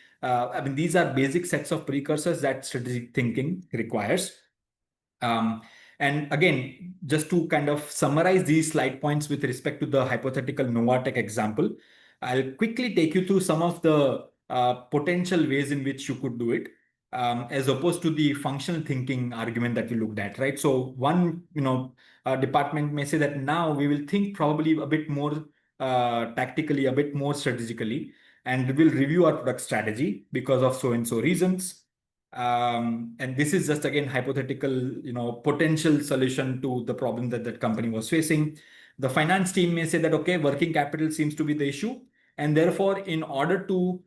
these are basic sets of precursors that strategic thinking requires. And again, just to kind of summarize these slide points with respect to the hypothetical Novatech example, I'll quickly take you through some of the potential ways in which you could do it, as opposed to the functional thinking argument that we looked at, right? So one, department may say that now we will think probably a bit more tactically, a bit more strategically, and we'll review our product strategy because of so and so reasons. And this is just again hypothetical, potential solution to the problem that that company was facing. The finance team may say that, okay, working capital seems to be the issue, and therefore, in order to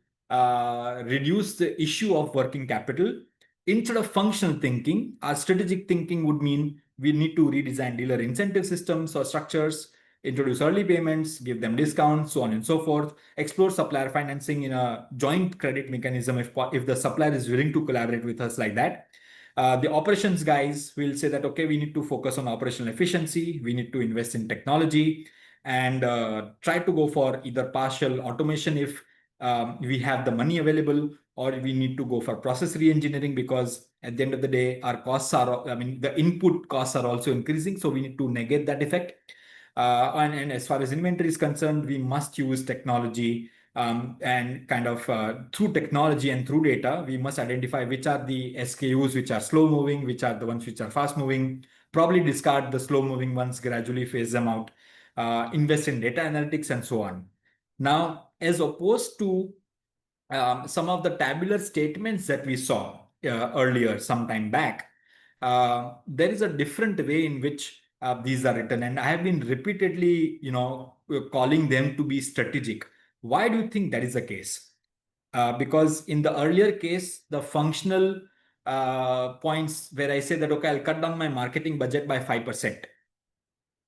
reduce the issue of working capital, instead of functional thinking, our strategic thinking would mean we need to redesign dealer incentive systems or structures, introduce early payments, give them discounts, so on and so forth, explore supplier financing in a joint credit mechanism if the supplier is willing to collaborate with us like that. The operations guys will say that, okay, we need to focus on operational efficiency, we need to invest in technology, and try to go for either partial automation if we have the money available, or we need to go for process re-engineering, because at the end of the day, our costs are, I mean, the input costs are also increasing. So we need to negate that effect. And as far as inventory is concerned, we must use technology, and kind of through technology and through data, we must identify which are the SKUs which are slow moving, which are the ones which are fast moving, probably discard the slow moving ones, gradually phase them out, invest in data analytics and so on. Now, as opposed to some of the tabular statements that we saw earlier some time back, there is a different way in which these are written, and I have been repeatedly, calling them to be strategic. Why do you think that is the case? Because in the earlier case, the functional points where I say that, okay, I'll cut down my marketing budget by 5%.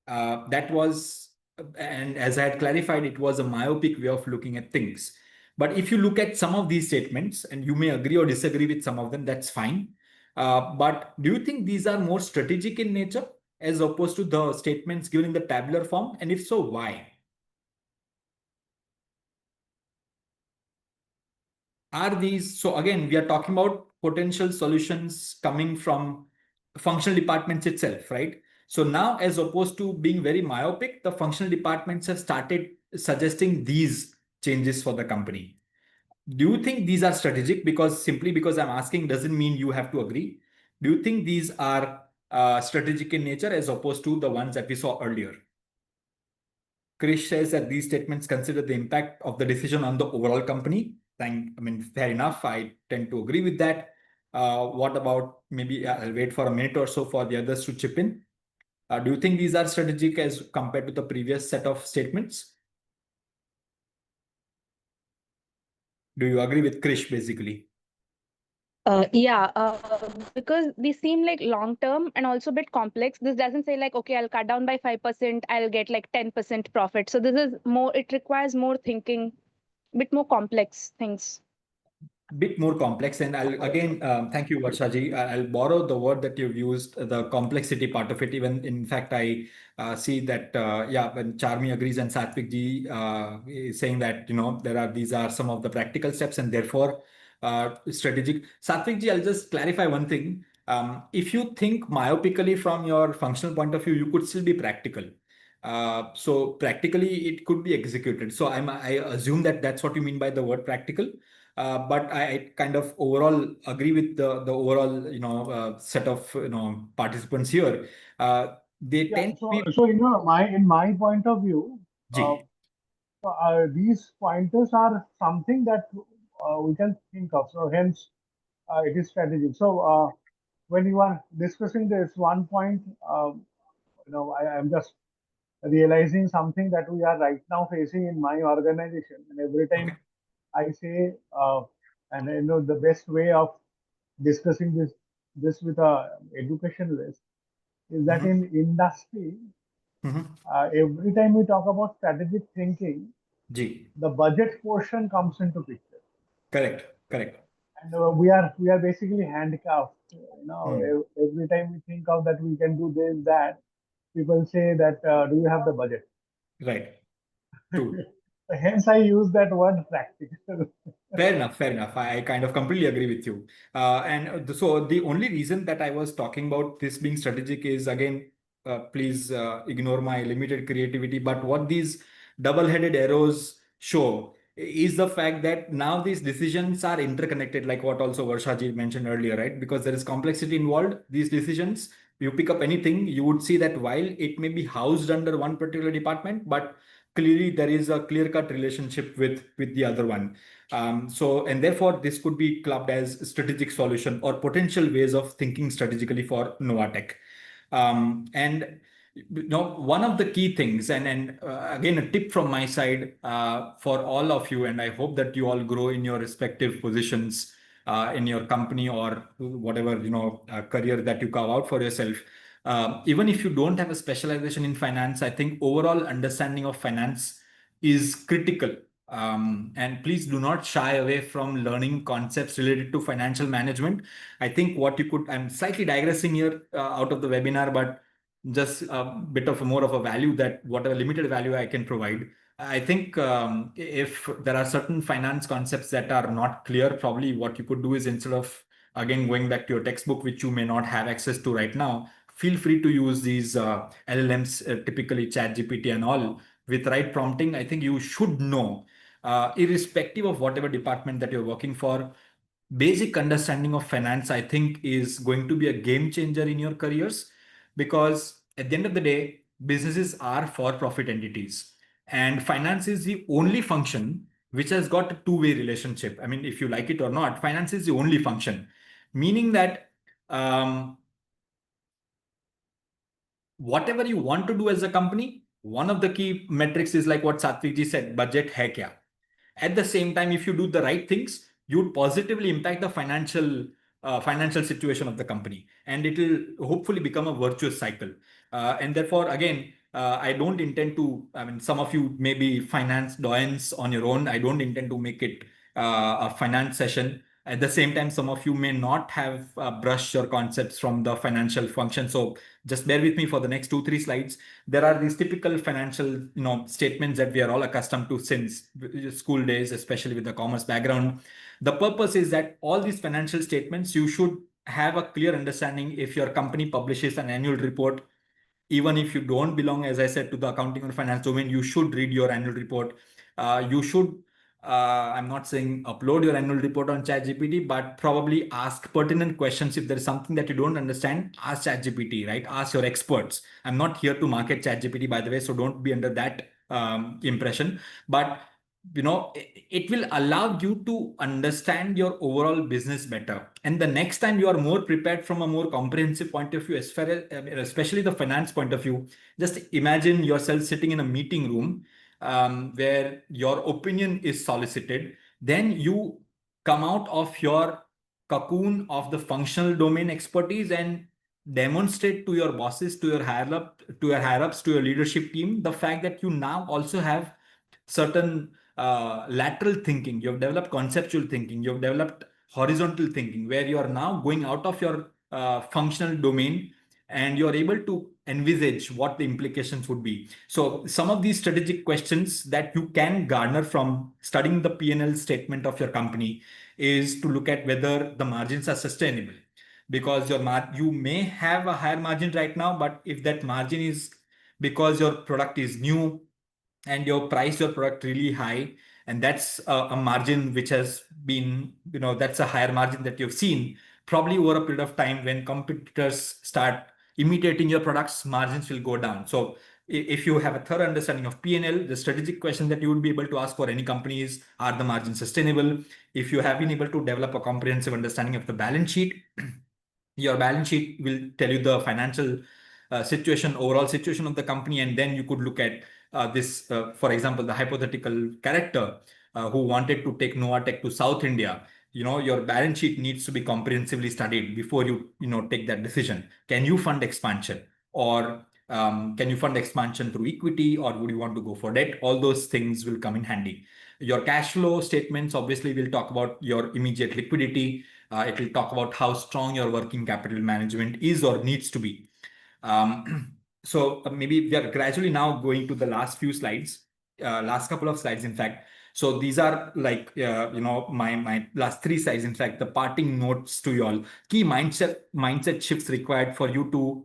That was, and as I had clarified, it was a myopic way of looking at things. But if you look at some of these statements, and you may agree or disagree with some of them, that's fine. But do you think these are more strategic in nature as opposed to the statements given in the tabular form? And if so, why? Are these, so again, we are talking about potential solutions coming from functional departments itself, right? So now, as opposed to being very myopic, the functional departments have started suggesting these changes for the company. Do you think these are strategic? Because simply because I'm asking doesn't mean you have to agree. Do you think these are strategic in nature as opposed to the ones that we saw earlier? Krish says that these statements consider the impact of the decision on the overall company. I mean, fair enough. I tend to agree with that. What about, maybe I'll wait for a minute or so for the others to chip in. Do you think these are strategic as compared to the previous set of statements? Do you agree with Krish basically? Yeah, because they seem like long term and also a bit complex. This doesn't say like, okay, I'll cut down by 5%, I'll get like 10% profit. So this is more, it requires more thinking, bit more complex things. Bit more complex. And I'll again, thank you, Varshaji. I'll borrow the word that you've used, the complexity part of it. Even in fact, I see that, yeah, when Charmi agrees and Satvik ji is saying that, these are some of the practical steps and therefore strategic. Satvik ji, I'll just clarify one thing. If you think myopically from your functional point of view, you could still be practical. So practically, it could be executed. So I assume that that's what you mean by the word practical. But I kind of overall agree with the overall set of participants here. They Yeah. tend to So, be. in my point of view, Ji. these pointers are something that we can think of. So hence, it is strategic. So when you are discussing this one point, I am just realizing something that we are right now facing in my organization. And every Okay. time I say, and the best way of discussing this with a educationalist is that Mm-hmm. in industry, Mm-hmm. every time we talk about strategic thinking, Ji. the budget portion comes into picture, Correct. Correct. and we are basically handcuffed. Mm. Every time we think of that we can do this that, people say that do you have the budget? Right. True. Hence, I use that word practical. Fair enough, fair enough. I kind of completely agree with you. So the only reason that I was talking about this being strategic is, again, please ignore my limited creativity. But what these double-headed arrows show is the fact that now these decisions are interconnected, like what also Varshaji mentioned earlier, right? Because there is complexity involved. These decisions, you pick up anything, you would see that while it may be housed under one particular department, but clearly there is a clear-cut relationship with the other one. And therefore, this could be clubbed as strategic solution or potential ways of thinking strategically for Novatech. And one of the key things, and again, a tip from my side for all of you, and I hope that you all grow in your respective positions in your company or whatever career that you carve out for yourself. Even if you don't have a specialization in finance, I think overall understanding of finance is critical And please do not shy away from learning concepts related to financial management. I think what you could, I'm slightly digressing here out of the webinar, but just a bit of more of a value that whatever limited value I can provide. I think if there are certain finance concepts that are not clear, probably what you could do is, instead of again going back to your textbook, which you may not have access to right now, feel free to use these LLMs, typically ChatGPT and all. With right prompting, I think you should know, irrespective of whatever department that you're working for, basic understanding of finance, I think, is going to be a game changer in your careers, because at the end of the day, businesses are for profit entities, and finance is the only function which has got a two-way relationship. I mean, if you like it or not, finance is the only function, meaning that um, whatever you want to do as a company, one of the key metrics is like what Satvik ji said, budget hai kya. At the same time, if you do the right things, you would positively impact the financial situation of the company, and it will hopefully become a virtuous cycle. And therefore, again, I don't intend to. I mean, some of you may be finance doyens on your own. I don't intend to make it a finance session. At the same time, some of you may not have brushed your concepts from the financial function. So just bear with me for the next 2-3 slides. There are these typical financial, statements that we are all accustomed to since school days, especially with the commerce background. The purpose is that all these financial statements, you should have a clear understanding. If your company publishes an annual report, even if you don't belong, as I said, to the accounting or finance domain, you should read your annual report. You should, I'm not saying upload your annual report on ChatGPT, but probably ask pertinent questions. If there is something that you don't understand, ask ChatGPT, right? Ask your experts. I'm not here to market ChatGPT, by the way, so don't be under that impression. But it will allow you to understand your overall business better, and the next time you are more prepared from a more comprehensive point of view, as far as especially the finance point of view. Just imagine yourself sitting in a meeting room, where your opinion is solicited. Then you come out of your cocoon of the functional domain expertise and demonstrate to your bosses, to your higher ups, to your leadership team, the fact that you now also have certain lateral thinking. You have developed conceptual thinking. You have developed horizontal thinking, where you are now going out of your functional domain, and you're able to envisage what the implications would be. So some of these strategic questions that you can garner from studying the P&L statement of your company is to look at whether the margins are sustainable, because you may have a higher margin right now, but if that margin is because your product is new and you price your product really high, and that's a margin which has been, that's a higher margin that you've seen, probably over a period of time when competitors start imitating your products, margins will go down. So if you have a thorough understanding of P&L, the strategic question that you would be able to ask for any company is, are the margins sustainable? If you have been able to develop a comprehensive understanding of the balance sheet, your balance sheet will tell you the financial overall situation of the company. And then you could look at this, for example, the hypothetical character who wanted to take Novatech to South India. Your balance sheet needs to be comprehensively studied before you take that decision. Can you fund expansion, or can you fund expansion through equity, or would you want to go for debt? All those things will come in handy. Your cash flow statements obviously will talk about your immediate liquidity. It will talk about how strong your working capital management is or needs to be. So maybe we are gradually now going to the last few slides, last couple of slides, in fact. So these are like, my last 3 slides, in fact, the parting notes to you all. Key mindset shifts required for you to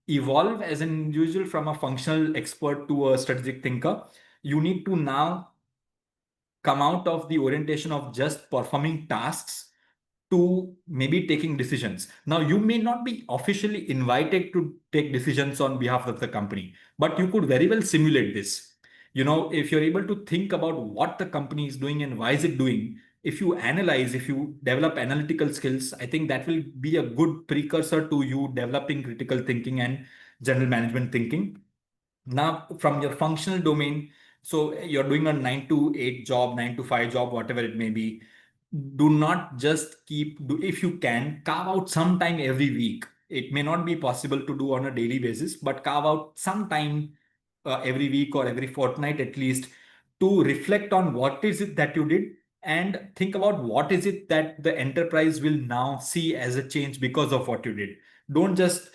evolve as an individual from a functional expert to a strategic thinker. You need to now come out of the orientation of just performing tasks to maybe taking decisions. Now, you may not be officially invited to take decisions on behalf of the company, but you could very well simulate this. If you're able to think about what the company is doing and why is it doing, if you analyze, if you develop analytical skills, I think that will be a good precursor to you developing critical thinking and general management thinking. Now, from your functional domain, so you're doing a 9 to 8 job, 9 to 5 job, whatever it may be. Do not just if you can, carve out some time every week. It may not be possible to do on a daily basis, but carve out some time every week or every fortnight at least to reflect on what is it that you did and think about what is it that the enterprise will now see as a change because of what you did. Don't just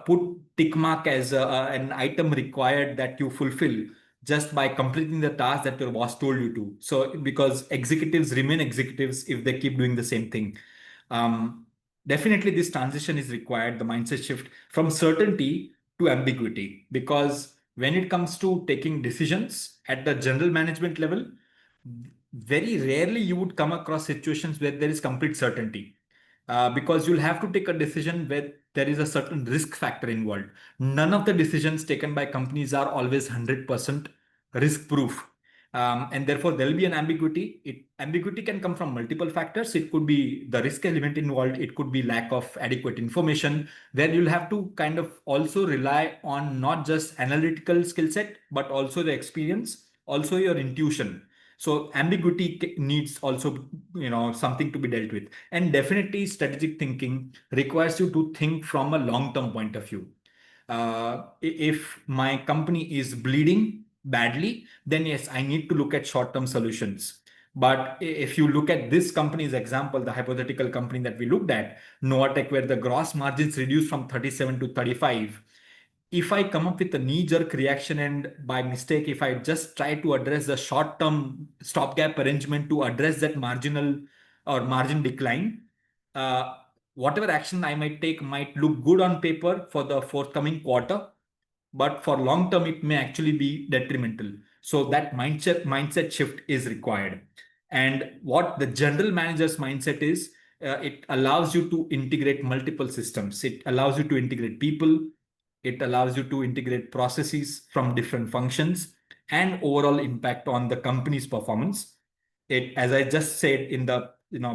put tick mark as an item required that you fulfill just by completing the task that your boss told you to. So because executives remain executives if they keep doing the same thing. Definitely this transition is required, the mindset shift from certainty to ambiguity, because when it comes to taking decisions at the general management level, very rarely you would come across situations where there is complete certainty. Because you'll have to take a decision where there is a certain risk factor involved. None of the decisions taken by companies are always 100% risk proof. And therefore, there will be an ambiguity. Ambiguity can come from multiple factors. It could be the risk element involved. It could be lack of adequate information, where you'll have to kind of also rely on not just analytical skill set, but also the experience, also your intuition. So ambiguity needs also, something to be dealt with. And definitely strategic thinking requires you to think from a long-term point of view. If my company is bleeding badly, then yes, I need to look at short-term solutions. But if you look at this company's example, the hypothetical company that we looked at, Novatech, where the gross margins reduced from 37 to 35, if I come up with a knee-jerk reaction and by mistake, if I just try to address the short-term stopgap arrangement to address that marginal or margin decline, uh, whatever action I might take might look good on paper for the forthcoming quarter, but for long term, it may actually be detrimental. So that mindset shift is required. And what the general manager's mindset is, it allows you to integrate multiple systems. It allows you to integrate people, it allows you to integrate processes from different functions and overall impact on the company's performance. It, as I just said in the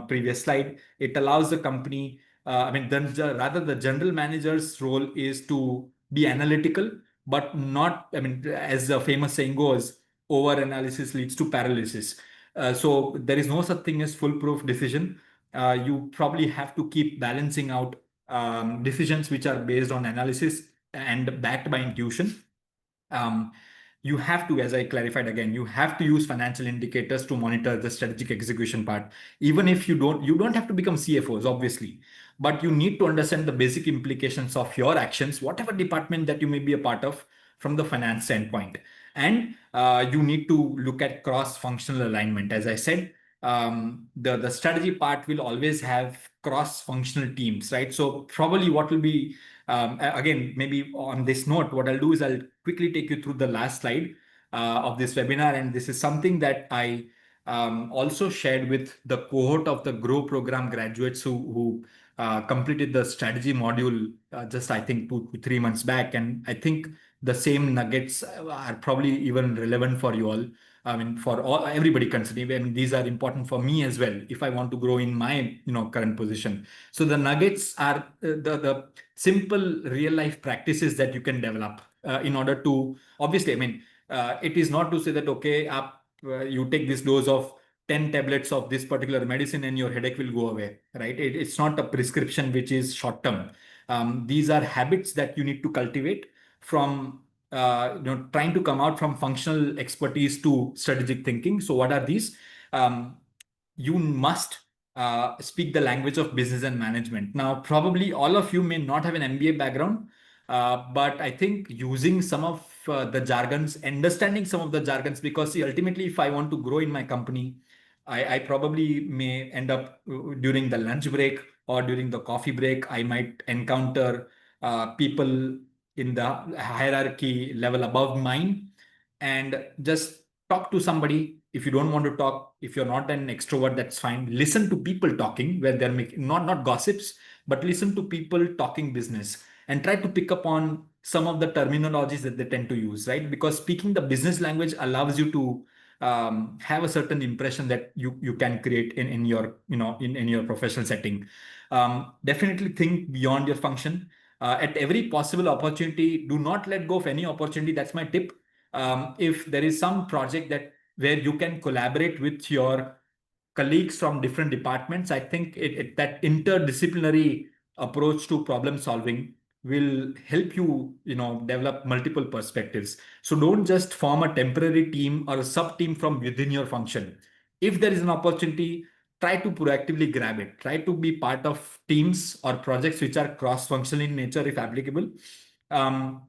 previous slide, it allows the company. Then rather the general manager's role is to be analytical, but not. As the famous saying goes, over analysis leads to paralysis. So there is no such thing as foolproof decision. You probably have to keep balancing out decisions which are based on analysis and backed by intuition. Um, you have to, as I clarified again, you have to use financial indicators to monitor the strategic execution part. Even if you don't have to become CFOs, obviously, but you need to understand the basic implications of your actions, whatever department that you may be a part of, from the finance standpoint. And you need to look at cross-functional alignment. As I said, the strategy part will always have cross-functional teams, right? So probably what will be again, maybe on this note, what I'll do is I'll quickly take you through the last slide of this webinar. And this is something that I also shared with the cohort of the Grow program graduates who completed the strategy module just, I think, 2 to 3 months back. And I think the same nuggets are probably even relevant for you all. For everybody considering, these are important for me as well if I want to grow in my current position. So the nuggets are the simple real life practices that you can develop in order to, obviously, it is not to say that, okay, you take this dose of 10 tablets of this particular medicine and your headache will go away, right? It's not a prescription which is short term. These are habits that you need to cultivate from trying to come out from functional expertise to strategic thinking. So what are these? You must speak the language of business and management. Now, probably all of you may not have an MBA background, but I think using some of the jargons, understanding some of the jargons, because see, ultimately, if I want to grow in my company, I probably may end up during the lunch break or during the coffee break, I might encounter people in the hierarchy level above mine and just talk to somebody. If you don't want to talk, if you're not an extrovert, that's fine. Listen to people talking where they're making not gossips, but listen to people talking business and try to pick up on some of the terminologies that they tend to use, right? Because speaking the business language allows you to have a certain impression that you can create in your in your professional setting. Definitely think beyond your function. At every possible opportunity, do not let go of any opportunity. That's my tip. If there is some project that where you can collaborate with your colleagues from different departments, I think that interdisciplinary approach to problem solving will help you, develop multiple perspectives. So don't just form a temporary team or a sub team from within your function. If there is an opportunity, try to proactively grab it. Try to be part of teams or projects which are cross-functional in nature, if applicable. Um,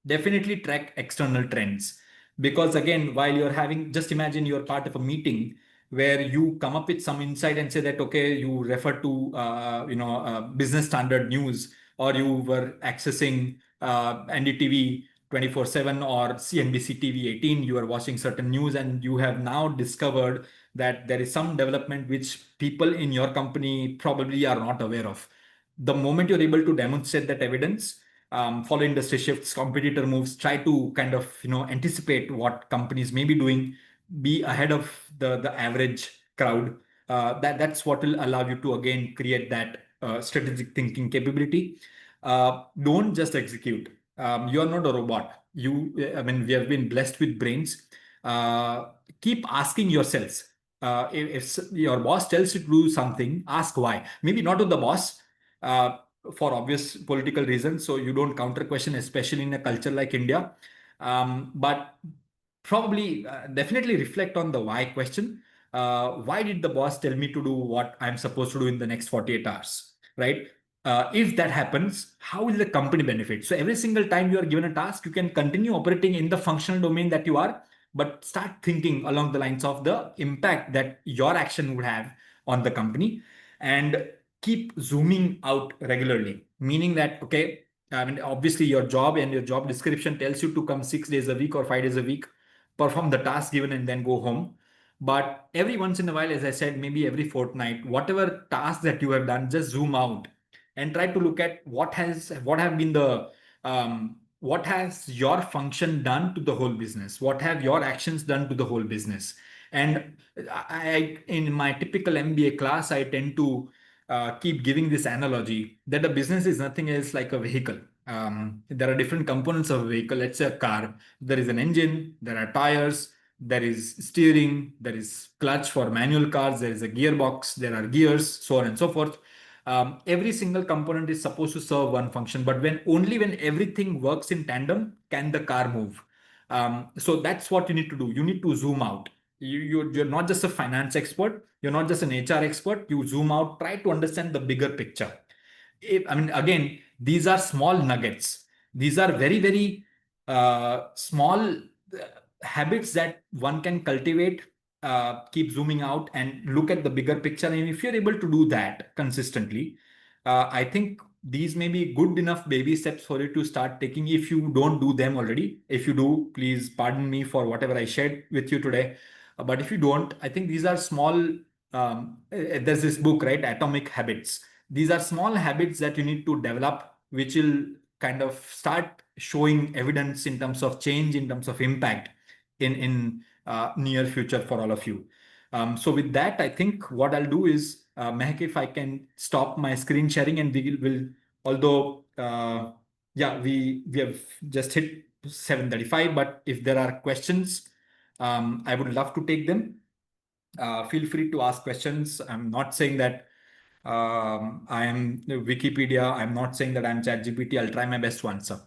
Definitely track external trends, because again, while you're having, just imagine you're part of a meeting where you come up with some insight and say that, okay, you refer to business standard news, or you were accessing NDTV 24/7 or CNBC TV 18, you are watching certain news, and you have now discovered that there is some development which people in your company probably are not aware of. The moment you're able to demonstrate that evidence, follow industry shifts, competitor moves, try to kind of anticipate what companies may be doing, be ahead of the average crowd. That's what will allow you to again create that strategic thinking capability. Don't just execute. You are not a robot. I mean, we have been blessed with brains. Keep asking yourselves. If your boss tells you to do something, ask why. Maybe not to the boss, uh, for obvious political reasons, so you don't counter question, especially in a culture like India. But probably definitely reflect on the why question. Why did the boss tell me to do what I'm supposed to do in the next 48 hours, right? If that happens, how will the company benefit? So every single time you are given a task, you can continue operating in the functional domain that you are, but start thinking along the lines of the impact that your action would have on the company, and keep zooming out regularly, meaning that, okay, I mean, obviously your job and your job description tells you to come 6 days a week or 5 days a week, perform the task given, and then go home. But every once in a while, as I said, maybe every fortnight, whatever task that you have done, just zoom out and try to look at what have been the what has your function done to the whole business, what have your actions done to the whole business. And in my typical MBA class, I tend to keep giving this analogy that a business is nothing else like a vehicle. There are different components of a vehicle. Let's say a car. There is an engine, there are tires, there is steering, there is clutch for manual cars, there is a gearbox, there are gears, so on and so forth. Every single component is supposed to serve one function, but when everything works in tandem, can the car move. So that's what you need to do. You need to zoom out. You're not just a finance expert, you're not just an HR expert. You zoom out, try to understand the bigger picture. I mean, again, these are small nuggets. These are very, very small habits that one can cultivate. Keep zooming out and look at the bigger picture. And if you're able to do that consistently, I think these may be good enough baby steps for you to start taking. If you don't do them already, if you do, please pardon me for whatever I shared with you today. But if you don't, I think these are small. There's this book, right? Atomic Habits. These are small habits that you need to develop, which will kind of start showing evidence in terms of change, in terms of impact in near future for all of you. So with that, I think what I'll do is, Mehak, if I can stop my screen sharing, and we will, although yeah, we have just hit 7:35, but if there are questions, I would love to take them. Feel free to ask questions. I'm not saying that I am Wikipedia. I'm not saying that I'm ChatGPT. I'll try my best to answer.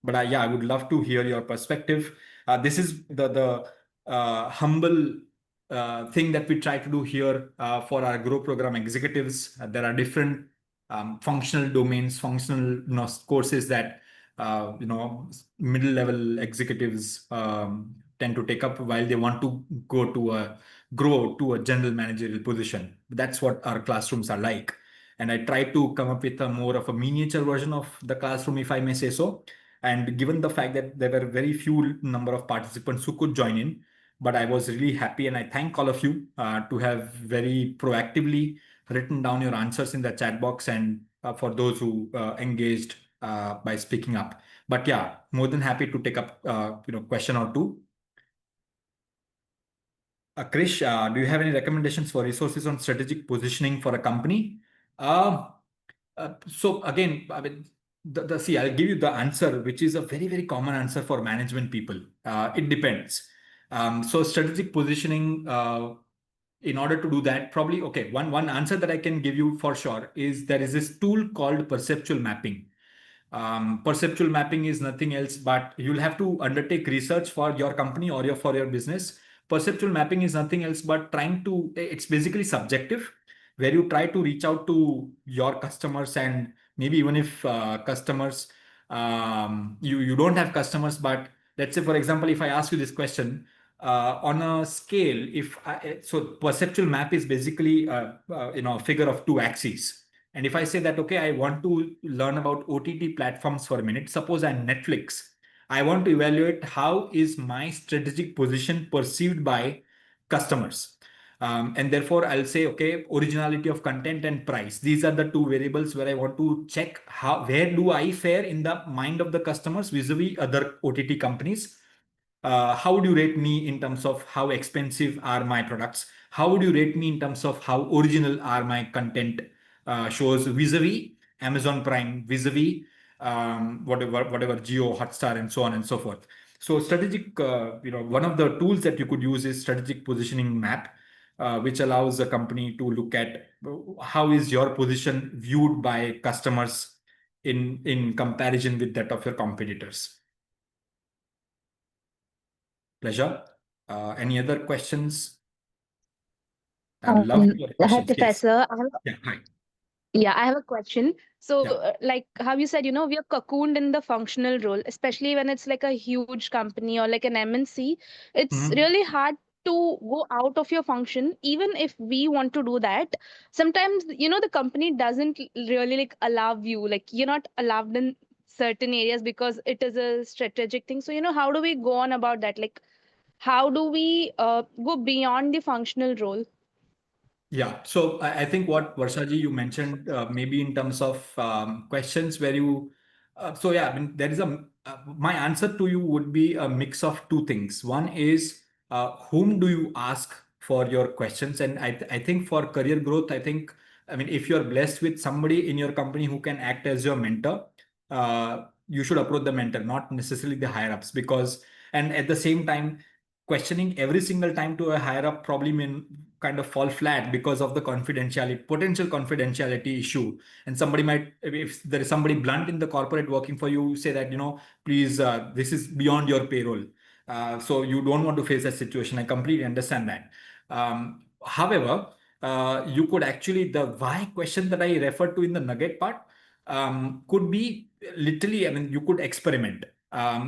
But yeah, I would love to hear your perspective. This is the humble thing that we try to do here for our Grow program executives. There are different functional domains, functional courses that middle level executives tend to take up while they want to grow to a general managerial position. That's what our classrooms are like. And I try to come up with a more of a miniature version of the classroom, if I may say so. And given the fact that there were very few number of participants who could join in, but I was really happy, and I thank all of you to have very proactively written down your answers in the chat box, and for those who engaged by speaking up. But yeah, more than happy to take up question or two. Krish, do you have any recommendations for resources on strategic positioning for a company? Um, so again, I mean, see, I'll give you the answer, which is a very, very common answer for management people. It depends. So strategic positioning, in order to do that, probably, okay, one answer that I can give you for sure is there is this tool called perceptual mapping. Perceptual mapping is nothing else, but you'll have to undertake research for your company or for your business. Perceptual mapping is nothing else but it's basically subjective, where you try to reach out to your customers, and maybe even if customers, you don't have customers, but let's say, for example, if I ask you this question, on a scale, so perceptual map is basically a figure of two axes. And if I say that, okay, I want to learn about OTT platforms for a minute, suppose I'm Netflix, I want to evaluate how is my strategic position perceived by customers. And therefore, I'll say, okay, originality of content and price. These are the two variables where I want to check where do I fare in the mind of the customers vis-a-vis other OTT companies. How would you rate me in terms of how expensive are my products? How would you rate me in terms of how original are my content shows vis-a-vis Amazon Prime, vis-a-vis whatever Geo, Hotstar, and so on and so forth. So strategic, one of the tools that you could use is strategic positioning map, which allows a company to look at how is your position viewed by customers in comparison with that of your competitors. Pleasure. Any other questions? I would love your Hi, questions. Yes. Professor. Yeah. Hi. Yeah, I have a question. So, Yeah. like how you said, we are cocooned in the functional role, especially when it's like a huge company or like an MNC. It's Mhm. really hard to go out of your function, even if we want to do that. Sometimes, the company doesn't really like allow you, like you're not allowed in certain areas because it is a strategic thing. So, how do we go on about that? Like, how do we go beyond the functional role? Yeah. So I think what Varshaji you mentioned, maybe in terms of questions where so yeah, I mean, my answer to you would be a mix of two things. One is, whom do you ask for your questions? And I think for career growth, I mean, if you're blessed with somebody in your company who can act as your mentor, you should approach the mentor, not necessarily the higher ups, and at the same time, questioning every single time to a higher up probably mean kind of fall flat because of the potential confidentiality issue. And somebody might, if there is somebody blunt in the corporate working for you, say that, please, this is beyond your payroll. So you don't want to face that situation. I completely understand that. However, you could actually, the why question that I referred to in the nugget part, could be literally, I mean, you could experiment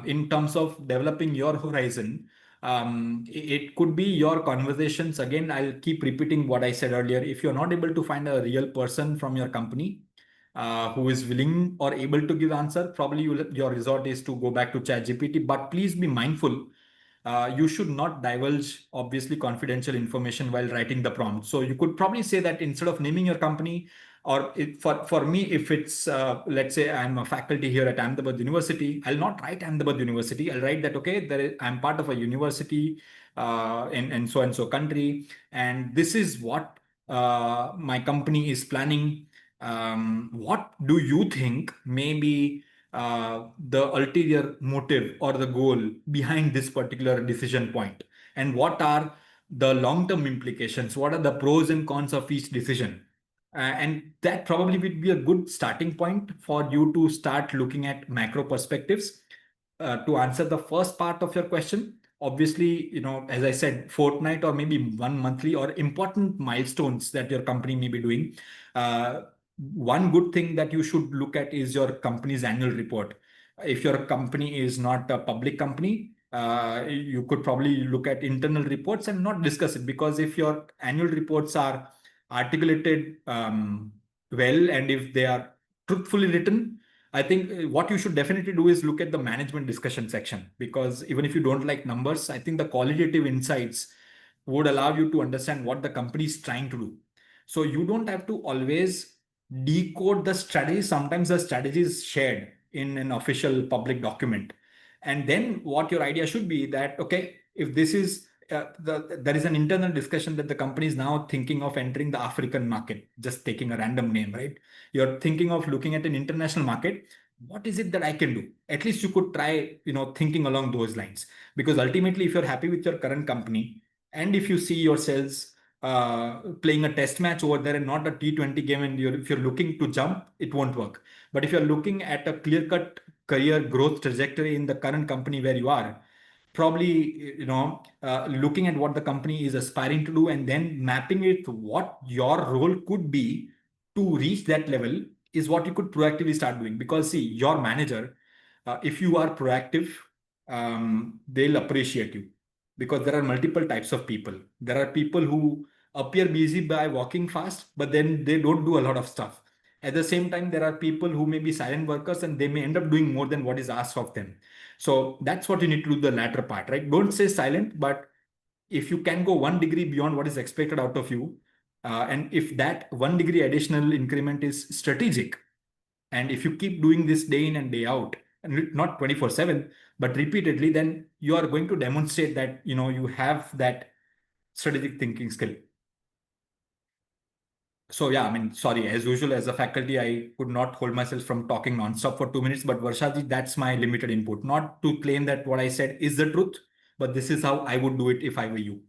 in terms of developing your horizon. It could be your conversations. Again, I'll keep repeating what I said earlier. If you're not able to find a real person from your company who is willing or able to give answer, probably your resort is to go back to ChatGPT. But please be mindful. You should not divulge obviously confidential information while writing the prompt. So you could probably say that instead of naming your company, for me, if it's let's say I'm a faculty here at Ahmedabad University, I'll not write Ahmedabad University. I'll write that, okay, I'm part of a university in so and so country, and this is what my company is planning. What do you think may be the ulterior motive or the goal behind this particular decision point? And what are the long-term implications? What are the pros and cons of each decision? And that probably would be a good starting point for you to start looking at macro perspectives. To answer the first part of your question, obviously, as I said, fortnight or maybe one monthly or important milestones that your company may be doing. One good thing that you should look at is your company's annual report. If your company is not a public company, you could probably look at internal reports and not discuss it, because if your annual reports are articulated well, and if they are truthfully written, I think what you should definitely do is look at the management discussion section, because even if you don't like numbers, I think the qualitative insights would allow you to understand what the company is trying to do. So you don't have to always decode the strategy. Sometimes the strategy is shared in an official public document. And then what your idea should be that, okay, if this is there is an internal discussion that the company is now thinking of entering the African market, just taking a random name, right? You're thinking of looking at an international market. What is it that I can do? At least you could try, thinking along those lines. Because ultimately, if you're happy with your current company, and if you see yourselves playing a test match over there and not a T20 game, and if you're looking to jump, it won't work. But if you're looking at a clear-cut career growth trajectory in the current company where you are, probably looking at what the company is aspiring to do and then mapping it to what your role could be to reach that level is what you could proactively start doing. Because see, your manager, if you are proactive, they'll appreciate you, because there are multiple types of people. There are people who appear busy by walking fast, but then they don't do a lot of stuff. At the same time, there are people who may be silent workers and they may end up doing more than what is asked of them. So that's what you need to do, the latter part, right? Don't say silent, but if you can go 1 degree beyond what is expected out of you, and if that 1 degree additional increment is strategic, and if you keep doing this day in and day out, and not 24/7, but repeatedly, then you are going to demonstrate that you have that strategic thinking skill. So yeah, I mean, sorry, as usual, as a faculty, I could not hold myself from talking nonstop for 2 minutes. But Varshaji, that's my limited input. Not to claim that what I said is the truth, but this is how I would do it if I were you.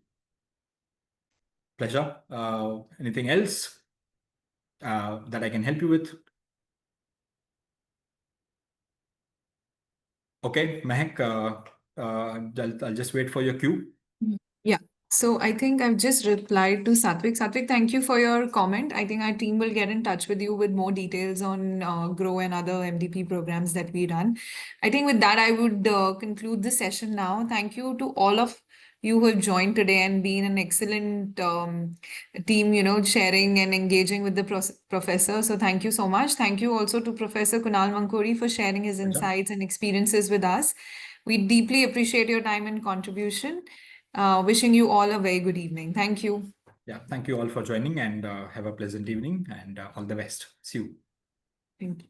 Pleasure. Anything else that I can help you with? Okay, Mehak, I'll just wait for your cue. Yeah. So I think I've just replied to Satvik. Satvik, thank you for your comment. I think our team will get in touch with you with more details on Grow and other MDP programs that we run. I think with that, I would conclude the session now. Thank you to all of you who have joined today and been an excellent team, sharing and engaging with the professor. So thank you so much. Thank you also to Professor Kunal Mankori for sharing his insights and experiences with us. We deeply appreciate your time and contribution. Wishing you all a very good evening. Thank you. Yeah, thank you all for joining, and have a pleasant evening, and all the best. See you. Thank you.